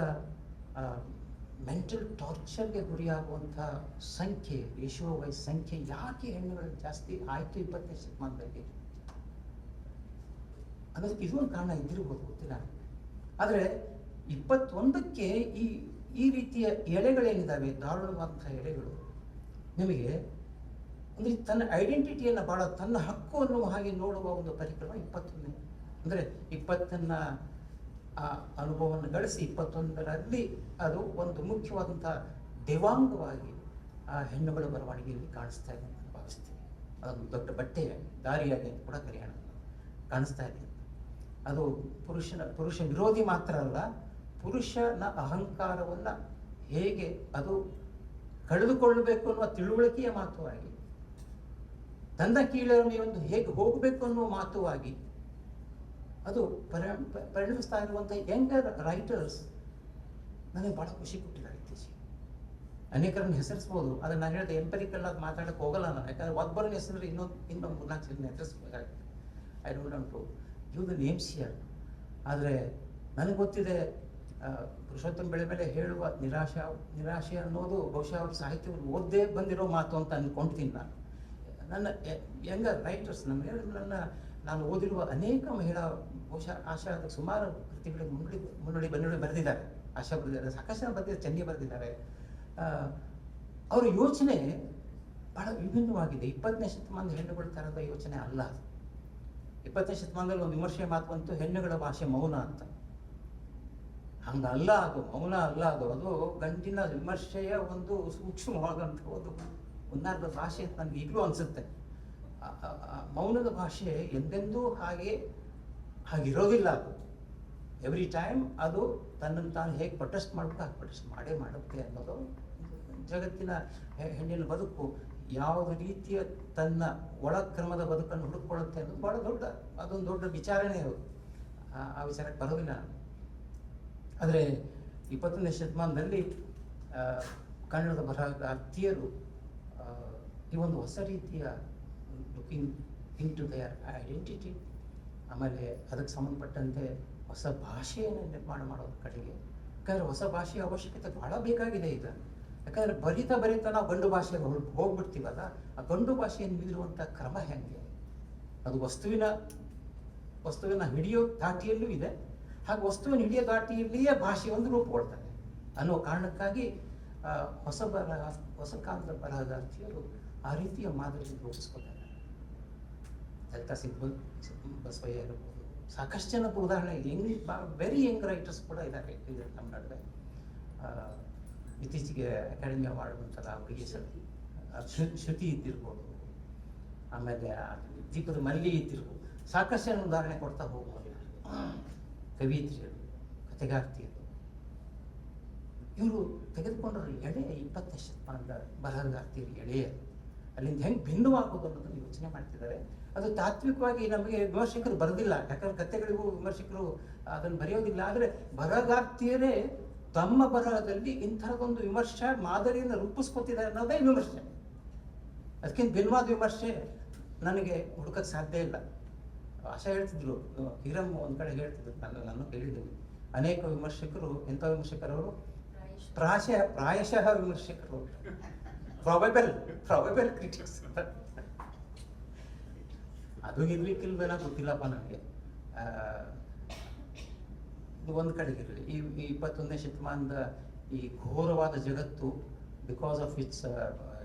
ಮೆಂಟಲ್ ಟಾರ್ಚರ್ಗೆ ಗುರಿಯಾಗುವಂಥ ರೇಷಿಯೋ ವೈಸ್ ಸಂಖ್ಯೆ ಯಾಕೆ ಹೆಣ್ಣುಗಳಲ್ಲಿ ಜಾಸ್ತಿ ಆಯಿತು 20ನೇ ಶತಮಾನದಲ್ಲಿ ಅನ್ನೋದಕ್ಕೆ ಇದು ಒಂದು ಕಾರಣ ಇದ್ದಿರ್ಬೋದು, ಗೊತ್ತಿಲ್ಲ. ಆದರೆ 21ಕ್ಕೆ ಈ ರೀತಿಯ ಎಳೆಗಳೇನಿದ್ದಾವೆ, ದಾರುಣವಾದಂಥ ಎಳೆಗಳು, ನಿಮಗೆ ಅಂದರೆ ತನ್ನ ಐಡೆಂಟಿಟಿಯನ್ನು ಭಾಳ ತನ್ನ ಹಕ್ಕು ಅನ್ನುವ ಹಾಗೆ ನೋಡುವ ಒಂದು ಪರಿಕ್ರಮ 21ನೇ, ಅಂದರೆ 20ನ್ನು ಆ ಅನುಭವವನ್ನು ಗಳಿಸಿ 21ರಲ್ಲಿ ಅದು ಒಂದು ಮುಖ್ಯವಾದಂಥ ದೇವಾಂಗವಾಗಿ ಆ ಹೆಣ್ಣುಗಳ ಬರವಣಿಗೆಯಲ್ಲಿ ಕಾಣಿಸ್ತಾ ಇದೆ ಅಂತ ಭಾವಿಸ್ತೀವಿ. ಅದೊಂದು ದೊಡ್ಡ ಬಟ್ಟೆಯಾಗಿ, ದಾರಿಯಾಗಿ ಅಂತ ಕೂಡ ಕರೆಯೋಣ, ಕಾಣಿಸ್ತಾ ಇದೆ. ಅದು ಪುರುಷ ವಿರೋಧಿ ಮಾತ್ರ ಅಲ್ಲ, ಪುರುಷನ ಅಹಂಕಾರವನ್ನು ಹೇಗೆ ಅದು ಕಳೆದುಕೊಳ್ಳಬೇಕು ಅನ್ನುವ ತಿಳುವಳಿಕೆಯ ಮಾತುವಾಗಿ, ತನ್ನ ಕೀಳರಿಮೆಯೊಂದು ಹೇಗೆ ಹೋಗಬೇಕು ಅನ್ನುವ ಮಾತುವಾಗಿ ಅದು ಪರಿಣಮಿಸ್ತಾ ಇರುವಂಥ ಯಂಗರ್ ರೈಟರ್ಸ್ ನನಗೆ ಭಾಳ ಖುಷಿ ಕೊಟ್ಟಿದ್ದಾರೆ ಇತ್ತೀಚೆಗೆ. ಅನೇಕರನ್ನು ಹೆಸರಿಸ್ಬೋದು, ಆದರೆ ನಾನು ಹೇಳಿದೆ ಎಂಪರಿಕಲ್ ಆಗಿ ಮಾತಾಡೋಕ್ಕೆ ಹೋಗಲ್ಲ ನಾನು, ಯಾಕಂದರೆ ಒಬ್ಬರನ್ನ ಹೆಸರು ಇನ್ನೊಂದು 4 ಜನ ಹೆಸರಿಸ್ಬೇಕಾಗುತ್ತೆ. I don't want to give the names here. ಆದರೆ ನನಗೆ ಗೊತ್ತಿದೆ, ಪುರುಷೋತ್ತಮ ಬೆಳೆ ಮೇಲೆ ಹೇಳುವ ನಿರಾಶೆ ಅನ್ನೋದು ಬಹುಶಃ ಅವ್ರ ಸಾಹಿತ್ಯವನ್ನು ಓದದೇ ಬಂದಿರೋ ಮಾತು ಅಂತ ಅಂದ್ಕೊಳ್ತೀನಿ ನಾನು. ನನ್ನ ಯಂಗರ್ ರೈಟರ್ಸ್, ನನ್ನ ನಾನು ಓದಿರುವ ಅನೇಕ ಮಹಿಳಾ ಬಹುಶಃ ಆಶಾ ಸುಮಾರು ಕೃತಿಗಳಿಗೆ ಮುನ್ನುಡಿ ಬರೆದಿದ್ದಾರೆ. ಆಶಾ ಬರೆದಿದ್ದಾರೆ, ಸಾಕಷ್ಟು ಜನ ಬರೆದಿದ್ದಾರೆ, ಚೆನ್ನಿ ಬರೆದಿದ್ದಾರೆ. ಅವರ ಯೋಚನೆ ಬಹಳ ವಿಭಿನ್ನವಾಗಿದೆ. 20ನೇ ಶತಮಾನದ ಹೆಣ್ಣುಗಳ ಥರದ ಯೋಚನೆ ಅಲ್ಲ ಅದು. 20ನೇ ಶತಮಾನದಲ್ಲಿ ಒಂದು ವಿಮರ್ಶೆ ಮಾತು ಬಂತು, ಹೆಣ್ಣುಗಳ ಭಾಷೆ ಮೌನ ಅಂತ. ಹಂಗಲ್ಲ ಅದು, ಮೌನ ಅಲ್ಲ ಅದು. ಅದು ಗಂಟಿನ ವಿಮರ್ಶೆಯ ಒಂದು ಸೂಕ್ಷ್ಮವಾದಂಥ ಒಂದು ಒಂದಾರ್ಧ ಭಾಷೆ ಅಂತ ನನಗೆ ಈಗಲೂ ಅನಿಸುತ್ತೆ. ಮೌನದ ಭಾಷೆ ಎಂದೆಂದೂ ಹಾಗಿರೋದಿಲ್ಲ. ಅದು ಎವ್ರಿ ಟೈಮ್ ಅದು ತನ್ನನ್ನು ತಾನು ಹೇಗೆ ಪ್ರೊಟೆಸ್ಟ್ ಮಾಡಬೇಕು ಹಾಗೆ ಪ್ರೊಟೆಸ್ಟ್ ಮಾಡುತ್ತೆ ಅನ್ನೋದು ಜಗತ್ತಿನ ಹೆಣ್ಣಿನ ಬದುಕು. ಯಾವ ರೀತಿಯ ತನ್ನ ಒಳಕ್ರಮದ ಬದುಕನ್ನು ಹುಡುಕೊಳ್ಳುತ್ತೆ ಅನ್ನೋದು ಭಾಳ ಅದೊಂದು ದೊಡ್ಡ ವಿಚಾರನೇ ಅದು. ಆ ವಿಚಾರಕ್ಕೆ ಬರೋದಿಲ್ಲ. ಆದರೆ 20ನೇ ಶತಮಾನದಲ್ಲಿ ಕನ್ನಡದ ಬರಹಗಾರ್ತಿಯರು ಈ ಒಂದು ಹೊಸ ರೀತಿಯ looking in to their identity, ಆಮೇಲೆ ಅದಕ್ಕೆ ಸಂಬಂಧಪಟ್ಟಂತೆ ಹೊಸ ಭಾಷೆಯನ್ನು ನಿರ್ಮಾಣ ಮಾಡೋದ್ರ ಕಡೆಗೆ. ಯಾಕಂದರೆ ಹೊಸ ಭಾಷೆಯ ಅವಶ್ಯಕತೆ ಭಾಳ ಬೇಕಾಗಿದೆ ಈಗ. ಯಾಕಂದರೆ ಬರಿತಾ ನಾವು ಗಂಡು ಭಾಷೆಗೆ ಹೋಗ್ಬಿಡ್ತೀವಲ್ಲ, ಆ ಗಂಡು ಭಾಷೆಯನ್ನು ಮೀರುವಂಥ ಕ್ರಮ ಹೆಂಗೆ? ಅದು ವಸ್ತುವಿನ ಹಿಡಿಯೋ ದಾಟಿಯಲ್ಲೂ ಇದೆ, ಹಾಗೆ ವಸ್ತುವಿನ ಹಿಡಿಯೋ ದಾಟಿಯಲ್ಲಿಯೇ ಭಾಷೆ ಒಂದು ರೂಪುಗೊಳ್ತದೆ ಅನ್ನೋ ಕಾರಣಕ್ಕಾಗಿ ಹೊಸ ಕಾಲದ ಬರಹಗಾರ್ತಿಯರು ಆ ರೀತಿಯ ಮಾದರಿಯನ್ನು ರೂಪಿಸ್ಕೊತಾರೆ. ಲಲಿತಾ ಬಸವಯ್ಯ ಇರ್ಬೋದು, ಸಾಕಷ್ಟು ಜನ ಉದಾಹರಣೆ ವೆರಿ ಯಂಗ್ ರೈಟರ್ಸ್ ಕೂಡ ಇದ್ದಾರೆ ನಮ್ಮ ನಡುವೆ. ಇತ್ತೀಚೆಗೆ ಅಕಾಡೆಮಿ ಅವಾರ್ಡ್ ಬಂತಲ್ಲ, ಅವರಿಗೆ ಶ್ರುತಿ ಇದ್ದಿರ್ಬೋದು, ಆಮೇಲೆ ದೀಪದ ಮಲ್ಲಿ ಇದ್ದಿರ್ಬೋದು, ಸಾಕಷ್ಟು ಜನ ಉದಾಹರಣೆ ಕೊಡ್ತಾ ಹೋಗ್ಬೋದು. ಕವಿಯತ್ರಿಯರು, ಕಥೆಗಾರ್ತಿಯರು, ಇವರು ತೆಗೆದುಕೊಂಡ್ರೆ ಎಳೆ 20ನೇ ಶತಮಾನದ ಬರಹಗಾರ್ತಿಯರು ಎಳೆಯ ಅಲ್ಲಿಂದ ಹೆಂಗೆ ಭಿನ್ನವಾಗೋದು ಅನ್ನೋದನ್ನು ಯೋಚನೆ ಮಾಡ್ತಿದ್ದಾರೆ. ಅದು ತಾತ್ವಿಕವಾಗಿ ನಮಗೆ ವಿಮರ್ಶಕರು ಬರೋದಿಲ್ಲ, ಯಾಕಂದ್ರೆ ಕಥೆಗಳಿಗೂ ವಿಮರ್ಶಕರು ಅದನ್ನು ಬರೆಯೋದಿಲ್ಲ. ಆದರೆ ಬರಹಗಾರ್ತಿಯರೇ ತಮ್ಮ ಬರಹದಲ್ಲಿ ಇಂಥದ್ದೊಂದು ವಿಮರ್ಶೆ ಮಾದರಿಯನ್ನು ರೂಪಿಸ್ಕೊತಿದ್ದಾರೆ ಅನ್ನೋದೇ ವಿಮರ್ಶೆ. ಅದಕ್ಕಿಂತ ಭಿನ್ನವಾದ ವಿಮರ್ಶೆ ನನಗೆ ಹುಡುಕಕ್ಕೆ ಸಾಧ್ಯ ಇಲ್ಲ. ಆಶಾ ಹೇಳ್ತಿದ್ರು, ಹೀರಮ್ ಒಂದು ಕಡೆ ಹೇಳ್ತಿದ್ರು, ನಾನು ಕೇಳಿದ್ದೀನಿ, ಅನೇಕ ವಿಮರ್ಶಕರು ಎಂಥ ವಿಮರ್ಶಕರವರು ಪ್ರಾಯಶಃ ವಿಮರ್ಶಕರು, ಪ್ರಾಬಬಲ್ ಕ್ರಿಟಿಕ್ಸ್. ಅದು ಇರ್ಲಿಕ್ಕಿಲ್ವೇನ ಗೊತ್ತಿಲ್ಲಪ್ಪ ನನಗೆ. ಇದು ಒಂದು ಕಡೆಗಿರಲಿ. ಈ 21ನೇ ಶತಮಾನದ ಈ ಘೋರವಾದ ಜಗತ್ತು, ಬಿಕಾಸ್ ಆಫ್ ಇಟ್ಸ್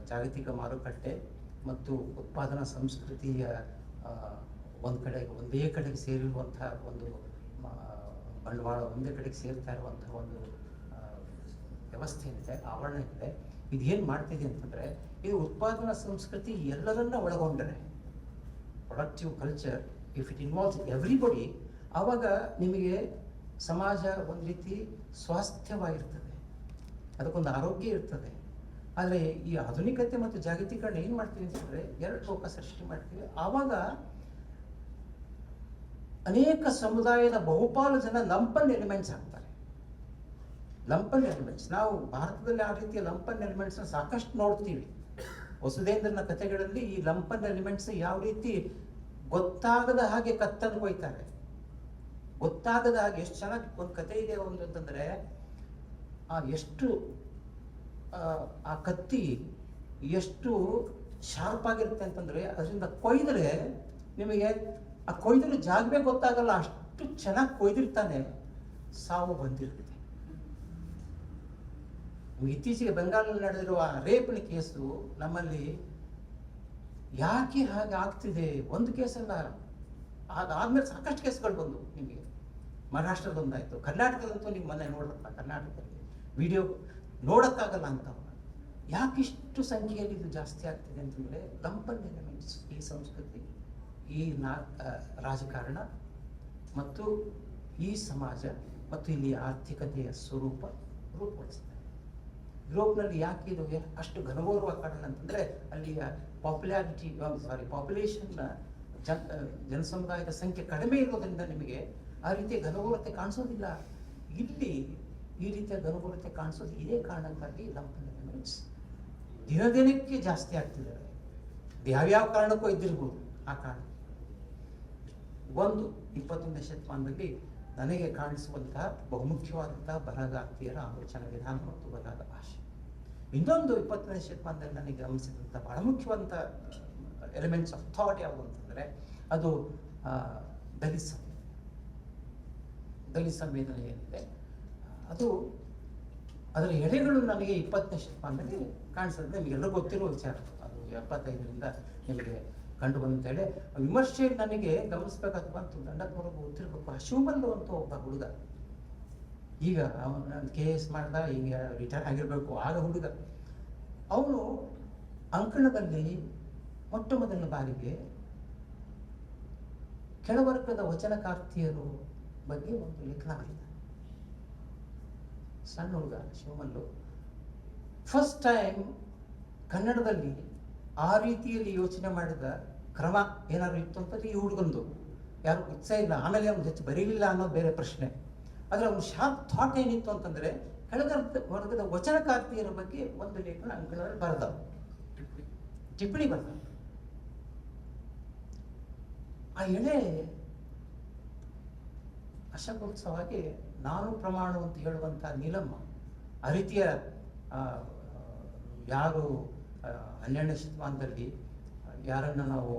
ಜಾಗತಿಕ ಮಾರುಕಟ್ಟೆ ಮತ್ತು ಉತ್ಪಾದನಾ ಸಂಸ್ಕೃತಿಯ ಒಂದೇ ಕಡೆಗೆ ಸೇರಿರುವಂತಹ ಒಂದು ಬಂಡವಾಳ ಒಂದೇ ಕಡೆಗೆ ಸೇರ್ತಾ ಇರುವಂತಹ ಒಂದು ವ್ಯವಸ್ಥೆ ಏನಿದೆ, ಆವರಣ ಇದೆ. ಇದೇನು ಮಾಡ್ತಿದೆ ಅಂತಂದರೆ, ಇದು ಉತ್ಪಾದನಾ ಸಂಸ್ಕೃತಿ ಎಲ್ಲರನ್ನ ಒಳಗೊಂಡರೆ, productive culture, if it involves everybody, ಆವಾಗ ನಿಮಗೆ ಸಮಾಜ ಒಂದು ರೀತಿ ಸ್ವಾಸ್ಥ್ಯವಾಗಿರ್ತದೆ, ಅದಕ್ಕೊಂದು ಆರೋಗ್ಯ ಇರ್ತದೆ. ಆದರೆ ಈ ಆಧುನಿಕತೆ ಮತ್ತು ಜಾಗತೀಕರಣ ಏನು ಮಾಡ್ತೀವಿ ಅಂತಂದರೆ, ಎರಡು ಲೋಕ ಸೃಷ್ಟಿ ಮಾಡ್ತೀವಿ. ಆವಾಗ ಅನೇಕ ಸಮುದಾಯದ ಬಹುಪಾಲು ಜನ ಲಂಪನ್ ಎಲಿಮೆಂಟ್ಸ್ ಆಗ್ತಾರೆ. ಲಂಪನ್ ಎಲಿಮೆಂಟ್ಸ್, ನಾವು ಭಾರತದಲ್ಲಿ ಆ ರೀತಿಯ ಲಂಪನ್ ಎಲಿಮೆಂಟ್ಸ್ನ ಸಾಕಷ್ಟು ನೋಡ್ತೀವಿ. ವಸುಧೇಂದ್ರನ ಕಥೆಗಳಲ್ಲಿ ಈ ಲಂಪನ್ ಎಲಿಮೆಂಟ್ಸ್ ಯಾವ ರೀತಿ ಗೊತ್ತಾಗದ ಹಾಗೆ ಕತ್ತನ್ನು ಕೊಯ್ತಾರೆ, ಗೊತ್ತಾಗದ ಹಾಗೆ. ಎಷ್ಟು ಚೆನ್ನಾಗಿ ಒಂದು ಕತೆ ಇದೆ ಒಂದು ಅಂತಂದರೆ, ಆ ಕತ್ತಿ ಎಷ್ಟು ಶಾರ್ಪ್ ಆಗಿರುತ್ತೆ ಅಂತಂದರೆ, ಅದರಿಂದ ಕೊಯ್ದರೆ ನಿಮಗೆ ಆ ಕೊಯ್ದರೆ ಜಾಗವೇ ಗೊತ್ತಾಗಲ್ಲ, ಅಷ್ಟು ಚೆನ್ನಾಗಿ ಕೊಯ್ದಿರ್ತಾನೆ, ಸಾವು ಬಂದಿರುತ್ತೆ. ಇತ್ತೀಚೆಗೆ ಬೆಂಗಾಲಲ್ಲಿ ನಡೆದಿರುವ ರೇಪಿನ ಕೇಸು ನಮ್ಮಲ್ಲಿ ಯಾಕೆ ಹಾಗೆ ಆಗ್ತಿದೆ? ಒಂದು ಕೇಸಲ್ಲ, ಅದಾದ್ಮೇಲೆ ಸಾಕಷ್ಟು ಕೇಸ್ಗಳು ಬಂದು ನಿಮಗೆ. ಮಹಾರಾಷ್ಟ್ರದೊಂದಾಯಿತು, ಕರ್ನಾಟಕದಂತೂ ನಿಮ್ಮ ಮನೆ ನೋಡ್ರಪ್ಪ, ಕರ್ನಾಟಕದಲ್ಲಿ ವಿಡಿಯೋ ನೋಡೋಕ್ಕಾಗಲ್ಲ ಅಂತ. ಯಾಕಿಷ್ಟು ಸಂಖ್ಯೆಯಲ್ಲಿ ಇದು ಜಾಸ್ತಿ ಆಗ್ತಿದೆ ಅಂತಂದರೆ, ಲಂಪನ್ ಎಲಿಮೆಂಟ್ಸ್ ಈ ಸಂಸ್ಕೃತಿ, ಈ ರಾಜಕಾರಣ ಮತ್ತು ಈ ಸಮಾಜ ಮತ್ತು ಇಲ್ಲಿ ಆರ್ಥಿಕತೆಯ ಸ್ವರೂಪ ರೂಪುಗೊಳಿಸ್ತಾರೆ. ಯುರೋಪ್ನಲ್ಲಿ ಯಾಕೆ ಇದು ಅಷ್ಟು ಘನಘೋರವಾಗಿ ಕಾರಣ ಅಂತಂದರೆ, ಅಲ್ಲಿಯ ಪಾಪ್ಯುಲೇಷನ್ನ ಜನಸಮುದಾಯದ ಸಂಖ್ಯೆ ಕಡಿಮೆ ಇರೋದ್ರಿಂದ ನಿಮಗೆ ಆ ರೀತಿಯ ಘನಘೋರತೆ ಕಾಣಿಸೋದಿಲ್ಲ. ಇಲ್ಲಿ ಈ ರೀತಿಯ ಘನಘೋರತೆ ಕಾಣಿಸೋದು ಇದೇ ಕಾರಣಕ್ಕಾಗಿ ಲಂಪನ್ ಎಲಿಮೆಂಟ್ಸ್ ದಿನದಿನಕ್ಕೆ ಜಾಸ್ತಿ ಆಗ್ತಿದ್ದಾರೆ. ಯಾವ್ಯಾವ ಕಾರಣಕ್ಕೂ ಇದ್ದಿರ್ಬೋದು. ಆ ಕಾರಣ ಒಂದು 21ನೇ ಶತಮಾನದಲ್ಲಿ ನನಗೆ ಕಾಣಿಸುವಂತಹ ಬಹುಮುಖ್ಯವಾದಂತಹ ಬರಹಗಾರ್ತಿಯರ ಆಲೋಚನಾ ವಿಧಾನ ಮತ್ತು ಬರಹದ ಭಾಷೆ. ಇನ್ನೊಂದು 20ನೇ ಶತಮಾನದಲ್ಲಿ ನನಗೆ ಗಮನಿಸಿದಂಥ ಬಹಳ ಮುಖ್ಯವಾದಂಥ ಎಲಿಮೆಂಟ್ಸ್ ಆಫ್ ಥಾಟ್ ಯಾವುದು ಅಂತಂದರೆ, ಅದು ದಲಿತ ಸಂವೇದನೆ ಏನಿದೆ ಅದು ಅದರ ಎಳೆಗಳು ನನಗೆ 20ನೇ ಶತಮಾನದಲ್ಲಿ ಕಾಣಿಸ್ತದೆ. ನಿಮಗೆಲ್ಲರೂ ಗೊತ್ತಿರೋ ವಿಚಾರ, ಅದು 75ರಿಂದ ನಿಮಗೆ ಕಂಡು ಬಂದಂತೇಳಿ ವಿಮರ್ಶೆ ನನಗೆ ಗಮನಿಸ್ಬೇಕಾದ ಬಂತು. ದಂಡತ್ವರೆಗೂ ಗೊತ್ತಿರಬೇಕು. ಶಿವಮಲ್ಲು ಅಂತ ಒಬ್ಬ ಹುಡುಗ, ಈಗ ಅವನು KS ಮಾಡ್ದ, ಈಗ ರಿಟೈರ್ ಆಗಿರಬೇಕು, ಆಗ ಹುಡುಗ. ಅವನು ಅಂಕಣದಲ್ಲಿ ಮೊಟ್ಟ ಮೊದಲನೇ ಬಾರಿಗೆ ಕೆಳವರ್ಗದ ವಚನಕಾರ್ತಿಯರು ಬಗ್ಗೆ ಒಂದು ಲೇಖನ ಬರೆದ. ಸಣ್ಣ ಹುಡುಗ ಶಿವಮಲ್ಲು. ಫಸ್ಟ್ ಟೈಮ್ ಕನ್ನಡದಲ್ಲಿ ಆ ರೀತಿಯಲ್ಲಿ ಯೋಚನೆ ಮಾಡಿದ ಕ್ರಮ ಏನಾದ್ರು ಇತ್ತು ಅಂತಂದ್ರೆ ಈ ಹುಡುಗಂದು. ಯಾರು ಉತ್ಸಾಹ ಇಲ್ಲ. ಆಮೇಲೆ ಅವ್ನು ಹೆಚ್ಚು ಬರೀಲಿಲ್ಲ ಅನ್ನೋದು ಬೇರೆ ಪ್ರಶ್ನೆ. ಆದರೆ ಅವನು ಶಾರ್ಪ್ ಥಾಟ್ ಏನಿತ್ತು ಅಂತಂದ್ರೆ ವರ್ಗದ ವಚನಕಾರ್ತಿಯರ ಬಗ್ಗೆ ಒಂದು ಲೇಖನ ಅಂಕಣದಲ್ಲಿ ಬರೆದ, ಟಿಪ್ಪಣಿ ಬರೆದ. ಆ ಎಳೆ ಅಶಗೋತ್ಸವವಾಗಿ ನಾನು ಪ್ರಮಾಣ ಅಂತ ಹೇಳುವಂಥ ನೀಲಮ್ಮ ಆ ರೀತಿಯ ಯಾರು 12ನೇ ಶತಮಾನದಲ್ಲಿ ಯಾರನ್ನು ನಾವು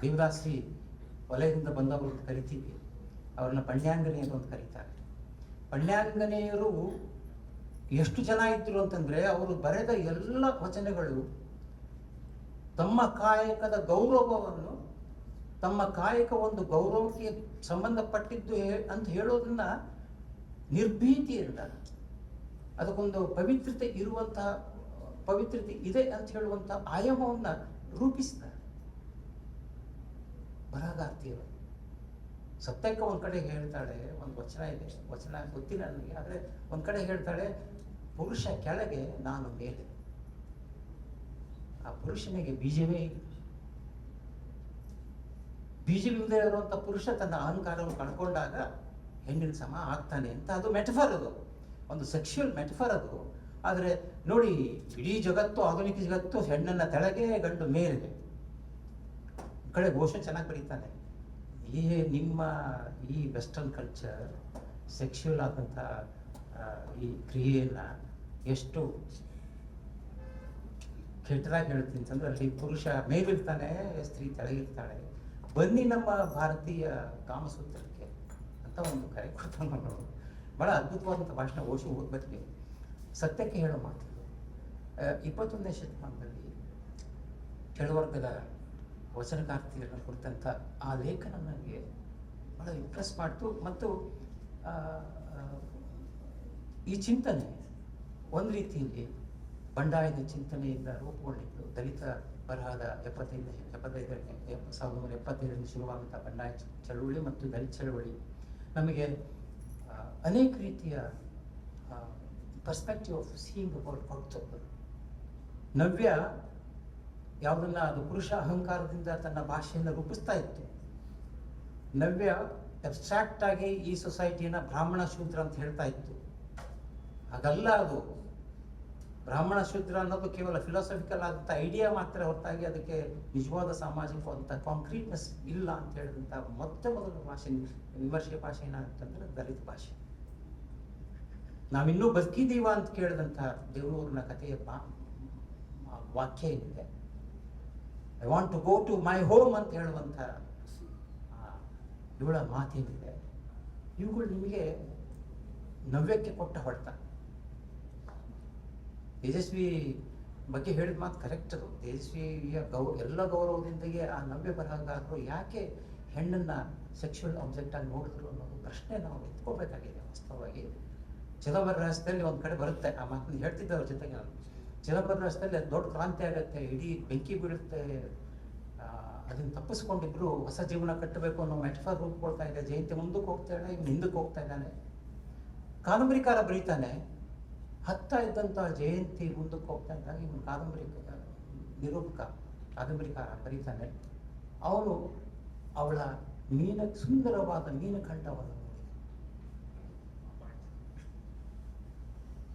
ದೇವದಾಸಿ ವಲಯದಿಂದ ಬಂದವರು ಅಂತ ಕರಿತೀವಿ, ಅವ್ರನ್ನ ಪಣ್ಯಾಂಗನೆಯರು ಅಂತ ಕರೀತಾರೆ. ಪಣ್ಯಾಂಗನೆಯರು ಎಷ್ಟು ಜನ ಇದ್ರು ಅಂತಂದ್ರೆ ಅವರು ಬರೆದ ಎಲ್ಲ ವಚನಗಳು ತಮ್ಮ ಕಾಯಕದ ಗೌರವವನ್ನು, ತಮ್ಮ ಕಾಯಕ ಒಂದು ಗೌರವಕ್ಕೆ ಸಂಬಂಧಪಟ್ಟಿದ್ದು ಅಂತ ಹೇಳೋದನ್ನ ನಿರ್ಭೀತಿಯಿಂದ, ಅದಕ್ಕೊಂದು ಪವಿತ್ರತೆ ಇದೆ ಅಂತ ಹೇಳುವಂಥ ಆಯಾಮವನ್ನು ರೂಪಿಸಿದ್ದಾರೆ ಬರಹಗಾರ್ತಿಯರು. ಸತ್ಯಕ್ಕ ಒಂದ್ ಕಡೆ ಹೇಳ್ತಾಳೆ, ಒಂದು ವಚನ ಇದೆ, ವಚನ ಗೊತ್ತಿಲ್ಲ ನನಗೆ, ಆದರೆ ಒಂದ್ ಕಡೆ ಹೇಳ್ತಾಳೆ, ಪುರುಷ ಕೆಳಗೆ ನಾನು ಮೇಲೆ. ಆ ಪುರುಷನಿಗೆ ಬೀಜವಿಲ್ಲದೆ ಇರುವಂಥ ಪುರುಷ ತನ್ನ ಅಹಂಕಾರವನ್ನು ಕಳ್ಕೊಂಡಾಗ ಹೆಣ್ಣಿನ ಸಮ ಆಗ್ತಾನೆ ಅಂತ. ಅದು ಮೆಟಫರ್, ಅದು ಒಂದು ಸೆಕ್ಷುವಲ್ ಮೆಟಫರ್ ಅದು. ಆದರೆ ನೋಡಿ, ಇಡೀ ಜಗತ್ತು, ಆಧುನಿಕ ಜಗತ್ತು ಹೆಣ್ಣನ್ನ ತೆಳಗೆ ಗಂಡು ಮೇಲೆ. ಕಡೆ ಘೋಷ ಚೆನ್ನಾಗಿ ಬರೀತಾನೆ. ನಿಮ್ಮ ಈ ವೆಸ್ಟರ್ನ್ ಕಲ್ಚರ್ ಸೆಕ್ಷುವಲ್ ಆದಂಥ ಈ ಕ್ರಿಯೆಯನ್ನ ಎಷ್ಟು ಕೆಟ್ಟದಾಗಿ ಹೇಳ್ತೀನಿ ಅಂತಂದ್ರೆ, ಅಲ್ಲಿ ಪುರುಷ ಮೇಲಿರ್ತಾನೆ, ಸ್ತ್ರೀ ತೆಳಗಿರ್ತಾಳೆ. ಬನ್ನಿ ನಮ್ಮ ಭಾರತೀಯ ಕಾಮಸೂತ್ರಕ್ಕೆ ಅಂತ ಒಂದು ಕರೆ ಕೊಡ್ತಾನೆ. ನಾವು ಬಹಳ ಅದ್ಭುತವಾದಂಥ ಭಾಷಣ. ಓದ್ಬೇಕು ನೀವು. ಸತ್ಯಕ್ಕೆ ಹೇಳೋ ಮಾತು. 21ನೇ ಶತಮಾನದಲ್ಲಿ ಕೆಳವರ್ಗದ ವಚನಕಾರ್ತಿಯರನ್ನು ಕುರಿತಂಥ ಆ ಲೇಖನ ನನಗೆ ಬಹಳ ಇಂಪ್ರೆಸ್ ಮಾಡ್ತು. ಮತ್ತು ಈ ಚಿಂತನೆ ಒಂದು ರೀತಿಯಲ್ಲಿ ಬಂಡಾಯದ ಚಿಂತನೆಯಿಂದ ರೂಪುಗೊಂಡಿದ್ದು. ದಲಿತ ಬರಹದ 1975ರಲ್ಲಿ ಶುರುವಾದಂಥ ಬಂಡಾಯ ಚಳುವಳಿ ಮತ್ತು ದಲಿತ ಚಳುವಳಿ ನಮಗೆ ಅನೇಕ ರೀತಿಯ ಪರ್ಸ್ಪೆಕ್ಟಿವ್ ಆಫ್ ಸೀಯಿಂಗ್ ಅಬೌಟ್ ಕೊಡ್ತು. ನವ್ಯ ಯಾವುದನ್ನ ಅದು ಪುರುಷ ಅಹಂಕಾರದಿಂದ ತನ್ನ ಭಾಷೆಯನ್ನು ರೂಪಿಸ್ತಾ ಇತ್ತು. ನವ್ಯ ಅಬ್ಸ್ಟ್ರಾಕ್ಟ್ ಆಗಿ ಈ ಸೊಸೈಟಿಯನ್ನ ಬ್ರಾಹ್ಮಣ ಶೂದ್ರ ಅಂತ ಹೇಳ್ತಾ ಇತ್ತು. ಹಾಗಲ್ಲ, ಅದು ಬ್ರಾಹ್ಮಣ ಶೂದ್ರ ಅನ್ನೋದು ಕೇವಲ ಫಿಲಾಸಫಿಕಲ್ ಆದಂಥ ಐಡಿಯಾ ಮಾತ್ರ ಹೊರತಾಗಿ ಅದಕ್ಕೆ ನಿಜವಾದ ಸಾಮಾಜಿಕವಾದಂಥ ಕಾಂಕ್ರೀಟ್ನೆಸ್ ಇಲ್ಲ ಅಂತ ಹೇಳಿದಂಥ ಮೊದಲ ಭಾಷೆ, ವಿಮರ್ಶೆ ಭಾಷೆ ಏನಾಗುತ್ತಂದ್ರೆ ದಲಿತ ಭಾಷೆ. ನಾವಿನ್ನೂ ಬದುಕಿದೀವ ಅಂತ ಕೇಳಿದಂಥ ದೇವನೂರಿನ ಕಥೆಯ ವಾಕ್ಯ ಏನಿದೆ, I want to go to my home ಅಂತ ಹೇಳುವಂಥ ಇವಳ ಮಾತೇನಿದೆ, ಇವುಗಳು ನಿಮಗೆ ನವ್ಯಕ್ಕೆ ಕೊಟ್ಟ ಹೊಡೆತ. ತೇಜಸ್ವಿ ಬಗ್ಗೆ ಹೇಳಿದ ಮಾತು ಕರೆಕ್ಟ್. ಅದು ತೇಜಸ್ವಿಯ ಎಲ್ಲ ಗೌರವದಿಂದಲೇ ಆ ನವ್ಯ ಬರಹಗಾರರು ಯಾಕೆ ಹೆಣ್ಣನ್ನ ಸೆಕ್ಷುವಲ್ ಆಬ್ಜೆಕ್ಟ್ ಆಗಿ ನೋಡಿದ್ರು ಅನ್ನೋದು ಪ್ರಶ್ನೆ ನಾವು ಎತ್ಕೋಬೇಕಾಗಿದೆ. ವಾಸ್ತವವಾಗಿ ಚಿದಂಬರ ರಹಸ್ಯದಲ್ಲಿ ಒಂದು ಕಡೆ ಬರುತ್ತೆ ಆ ಮಾತನ್ನು ಹೇಳ್ತಿದ್ದೆ ಅವ್ರ ಜೊತೆಗೆ. ನಾನು ಚಿದಂಬರ ರಹಸ್ಯದಲ್ಲಿ ದೊಡ್ಡ ಕ್ರಾಂತಿ ಆಗುತ್ತೆ, ಇಡೀ ಬೆಂಕಿ ಬೀಳುತ್ತೆ, ಅದನ್ನು ತಪ್ಪಿಸ್ಕೊಂಡಿದ್ರು ಹೊಸ ಜೀವನ ಕಟ್ಟಬೇಕು ಅನ್ನೋ ಮೆಟಫರ್ ರೂಪುಕೊಳ್ತಾ ಇದೆ. ಜಯಂತಿ ಮುಂದಕ್ಕೆ ಹೋಗ್ತಾಳೆ, ಇವ್ನು ಹಿಂದಕ್ಕೆ ಹೋಗ್ತಾ ಇದ್ದಾನೆ. ಕಾದಂಬರಿಕಾರ ಬರೀತಾನೆ, ಹತ್ತ ಇದ್ದಂಥ ಜಯಂತಿ ಮುಂದಕ್ಕೆ ಹೋಗ್ತಾ ಇದ್ದಾಗ ಇವನು ನಿರೂಪಕ ಕಾದಂಬರಿಕಾರ ಬರೀತಾನೆ. ಅವನು ಅವಳ ಸುಂದರವಾದ ಮೀನಖಂಡವನ್ನು ನೋಡಿ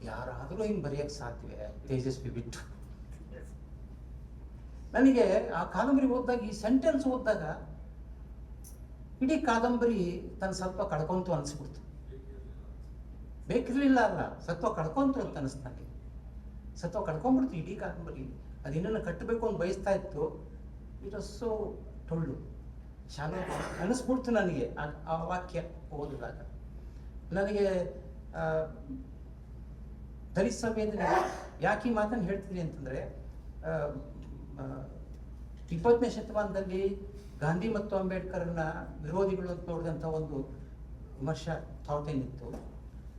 ಯಾರಾದರೂ ಹಿಂಗೆ ಬರೆಯಕ್ಕೆ ಸಾಧ್ಯವೇ ತೇಜಸ್ವಿ ಬಿಟ್ಟು? ನನಗೆ ಆ ಕಾದಂಬರಿ ಓದಿದಾಗ, ಈ ಸೆಂಟೆನ್ಸ್ ಓದಿದಾಗ ಇಡೀ ಕಾದಂಬರಿ ತನ್ನ ಸ್ವಲ್ಪ ಕಳ್ಕೊಂತು ಅನಿಸ್ಬಿಡ್ತು. ಬೇಕಿರಲಿಲ್ಲ ಅಲ್ಲ, ಸತ್ವ ಕಳ್ಕೊಂತು ಅಂತ ಅನಿಸ್ತು ನನಗೆ. ಸತ್ವ ಕಳ್ಕೊಂಡ್ಬಿಡ್ತು ಇಡೀ ಕಾದಂಬರಿ. ಅದೇನನ್ನು ಕಟ್ಟಬೇಕು ಅಂತ ಬಯಸ್ತಾ ಇತ್ತು. ಇಟ್ ವಾಸ್ ಸೋ ಟೊಳ್ಳು ಶಾಲಾ ಅನಿಸ್ಬಿಡ್ತು ನನಗೆ ಆ ವಾಕ್ಯ ಓದಿದಾಗ. ನನಗೆ ದಲಿತ ಸಂವೇದನೆ ಯಾಕೆ ಈ ಮಾತನ್ನು ಹೇಳ್ತೀನಿ ಅಂತಂದರೆ, 20ನೇ ಶತಮಾನದಲ್ಲಿ ಗಾಂಧಿ ಮತ್ತು ಅಂಬೇಡ್ಕರ್ನ ವಿರೋಧಿಗಳು ಅಂತ ನೋಡಿದಂಥ ಒಂದು ವಿಮರ್ಶಾ ಥಾಟ್ ಏನಿತ್ತು,